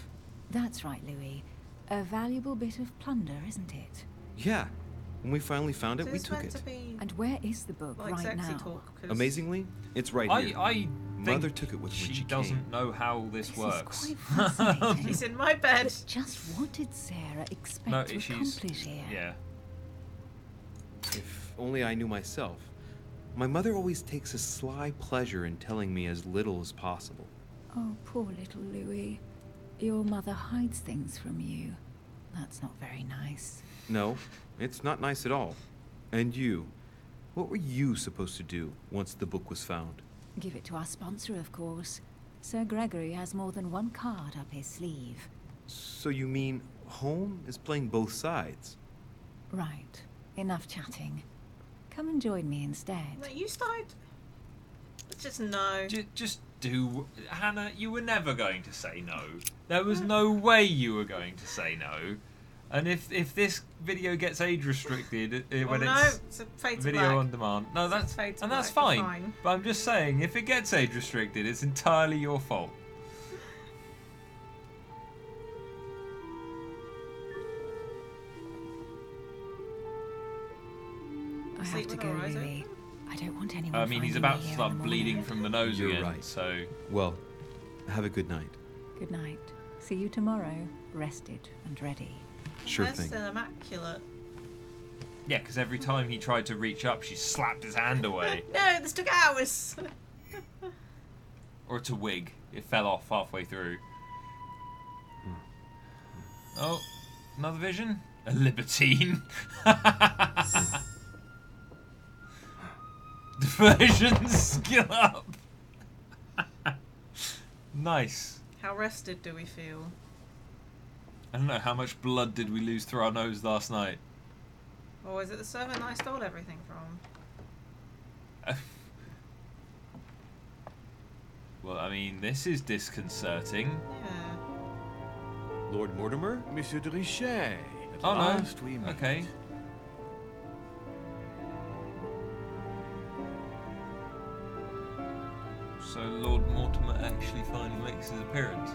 That's right, Louis. A valuable bit of plunder, isn't it? Yeah. When we finally found it, So we it's took meant it. to be And where is the book like right sexy now? talk. 'Cause Amazingly, it's right here. I Mother think took it with when she she doesn't came. know how this This works. is quite fascinating. He's in my bed. But just what did Sarah expect No, to she's accomplish here? yeah. If only I knew myself. My mother always takes a sly pleasure in telling me as little as possible. Oh, poor little Louis. Your mother hides things from you. That's not very nice. No, it's not nice at all. And you? What were you supposed to do once the book was found? Give it to our sponsor, of course. Sir Gregory has more than one card up his sleeve. So you mean home is playing both sides? Right. Enough chatting. Come and join me instead. No, you started. Just no. Just do, Hannah. You were never going to say no. There was no way you were going to say no. And if this video gets age restricted when no, it's a fade to video black. on demand, no, that's fade to and that's black, it's fine. fine. But I'm just saying, if it gets age restricted, it's entirely your fault. I have Sleep to with go, our eyes Louis. I don't want anyone I mean, he's finding about me to here start in the bleeding morning. from the nose You're again. right. So Well, have a good night. Good night. See you tomorrow, rested and ready. Sure That's thing. still immaculate. Yeah, because every time he tried to reach up, she slapped his hand away. No, this took hours. Or it's a wig. It fell off halfway through. Oh, another vision? A libertine. Diversion skill up. Nice. How rested do we feel? I don't know, how much blood did we lose through our nose last night? Or is it the servant that I stole everything from? Well, I mean, this is disconcerting. Yeah. Lord Mortimer, Monsieur de Richet. At Oh last no. we meet. Okay. So Lord Mortimer actually finally makes his appearance.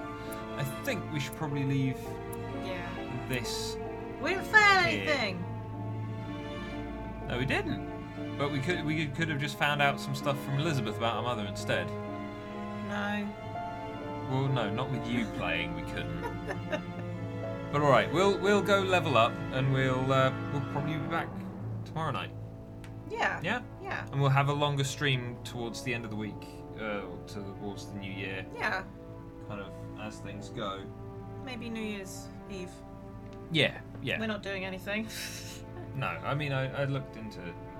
I think we should probably leave Yeah. this. We didn't find here. anything. No, we didn't. But we could have just found out some stuff from Elizabeth about our mother instead. No. Well, no, not with you playing. We couldn't. But all right, we'll go level up, and we'll probably be back tomorrow night. Yeah. Yeah. Yeah. And we'll have a longer stream towards the end of the week, towards the new year. Yeah. Kind of as things go. Maybe New Year's Eve. Yeah. Yeah. We're not doing anything. No, I mean I looked into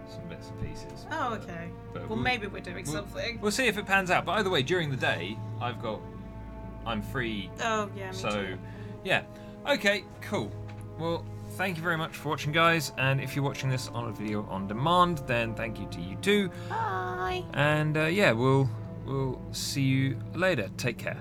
some bits and pieces. Oh, okay. But Well, maybe we're doing something. We'll see if it pans out. But either way, during the day, I'm free. Oh, yeah, me so, too. yeah. Okay, cool. Well, thank you very much for watching, guys. And if you're watching this on a video on demand, then thank you to you too. Bye. And yeah, we'll see you later. Take care.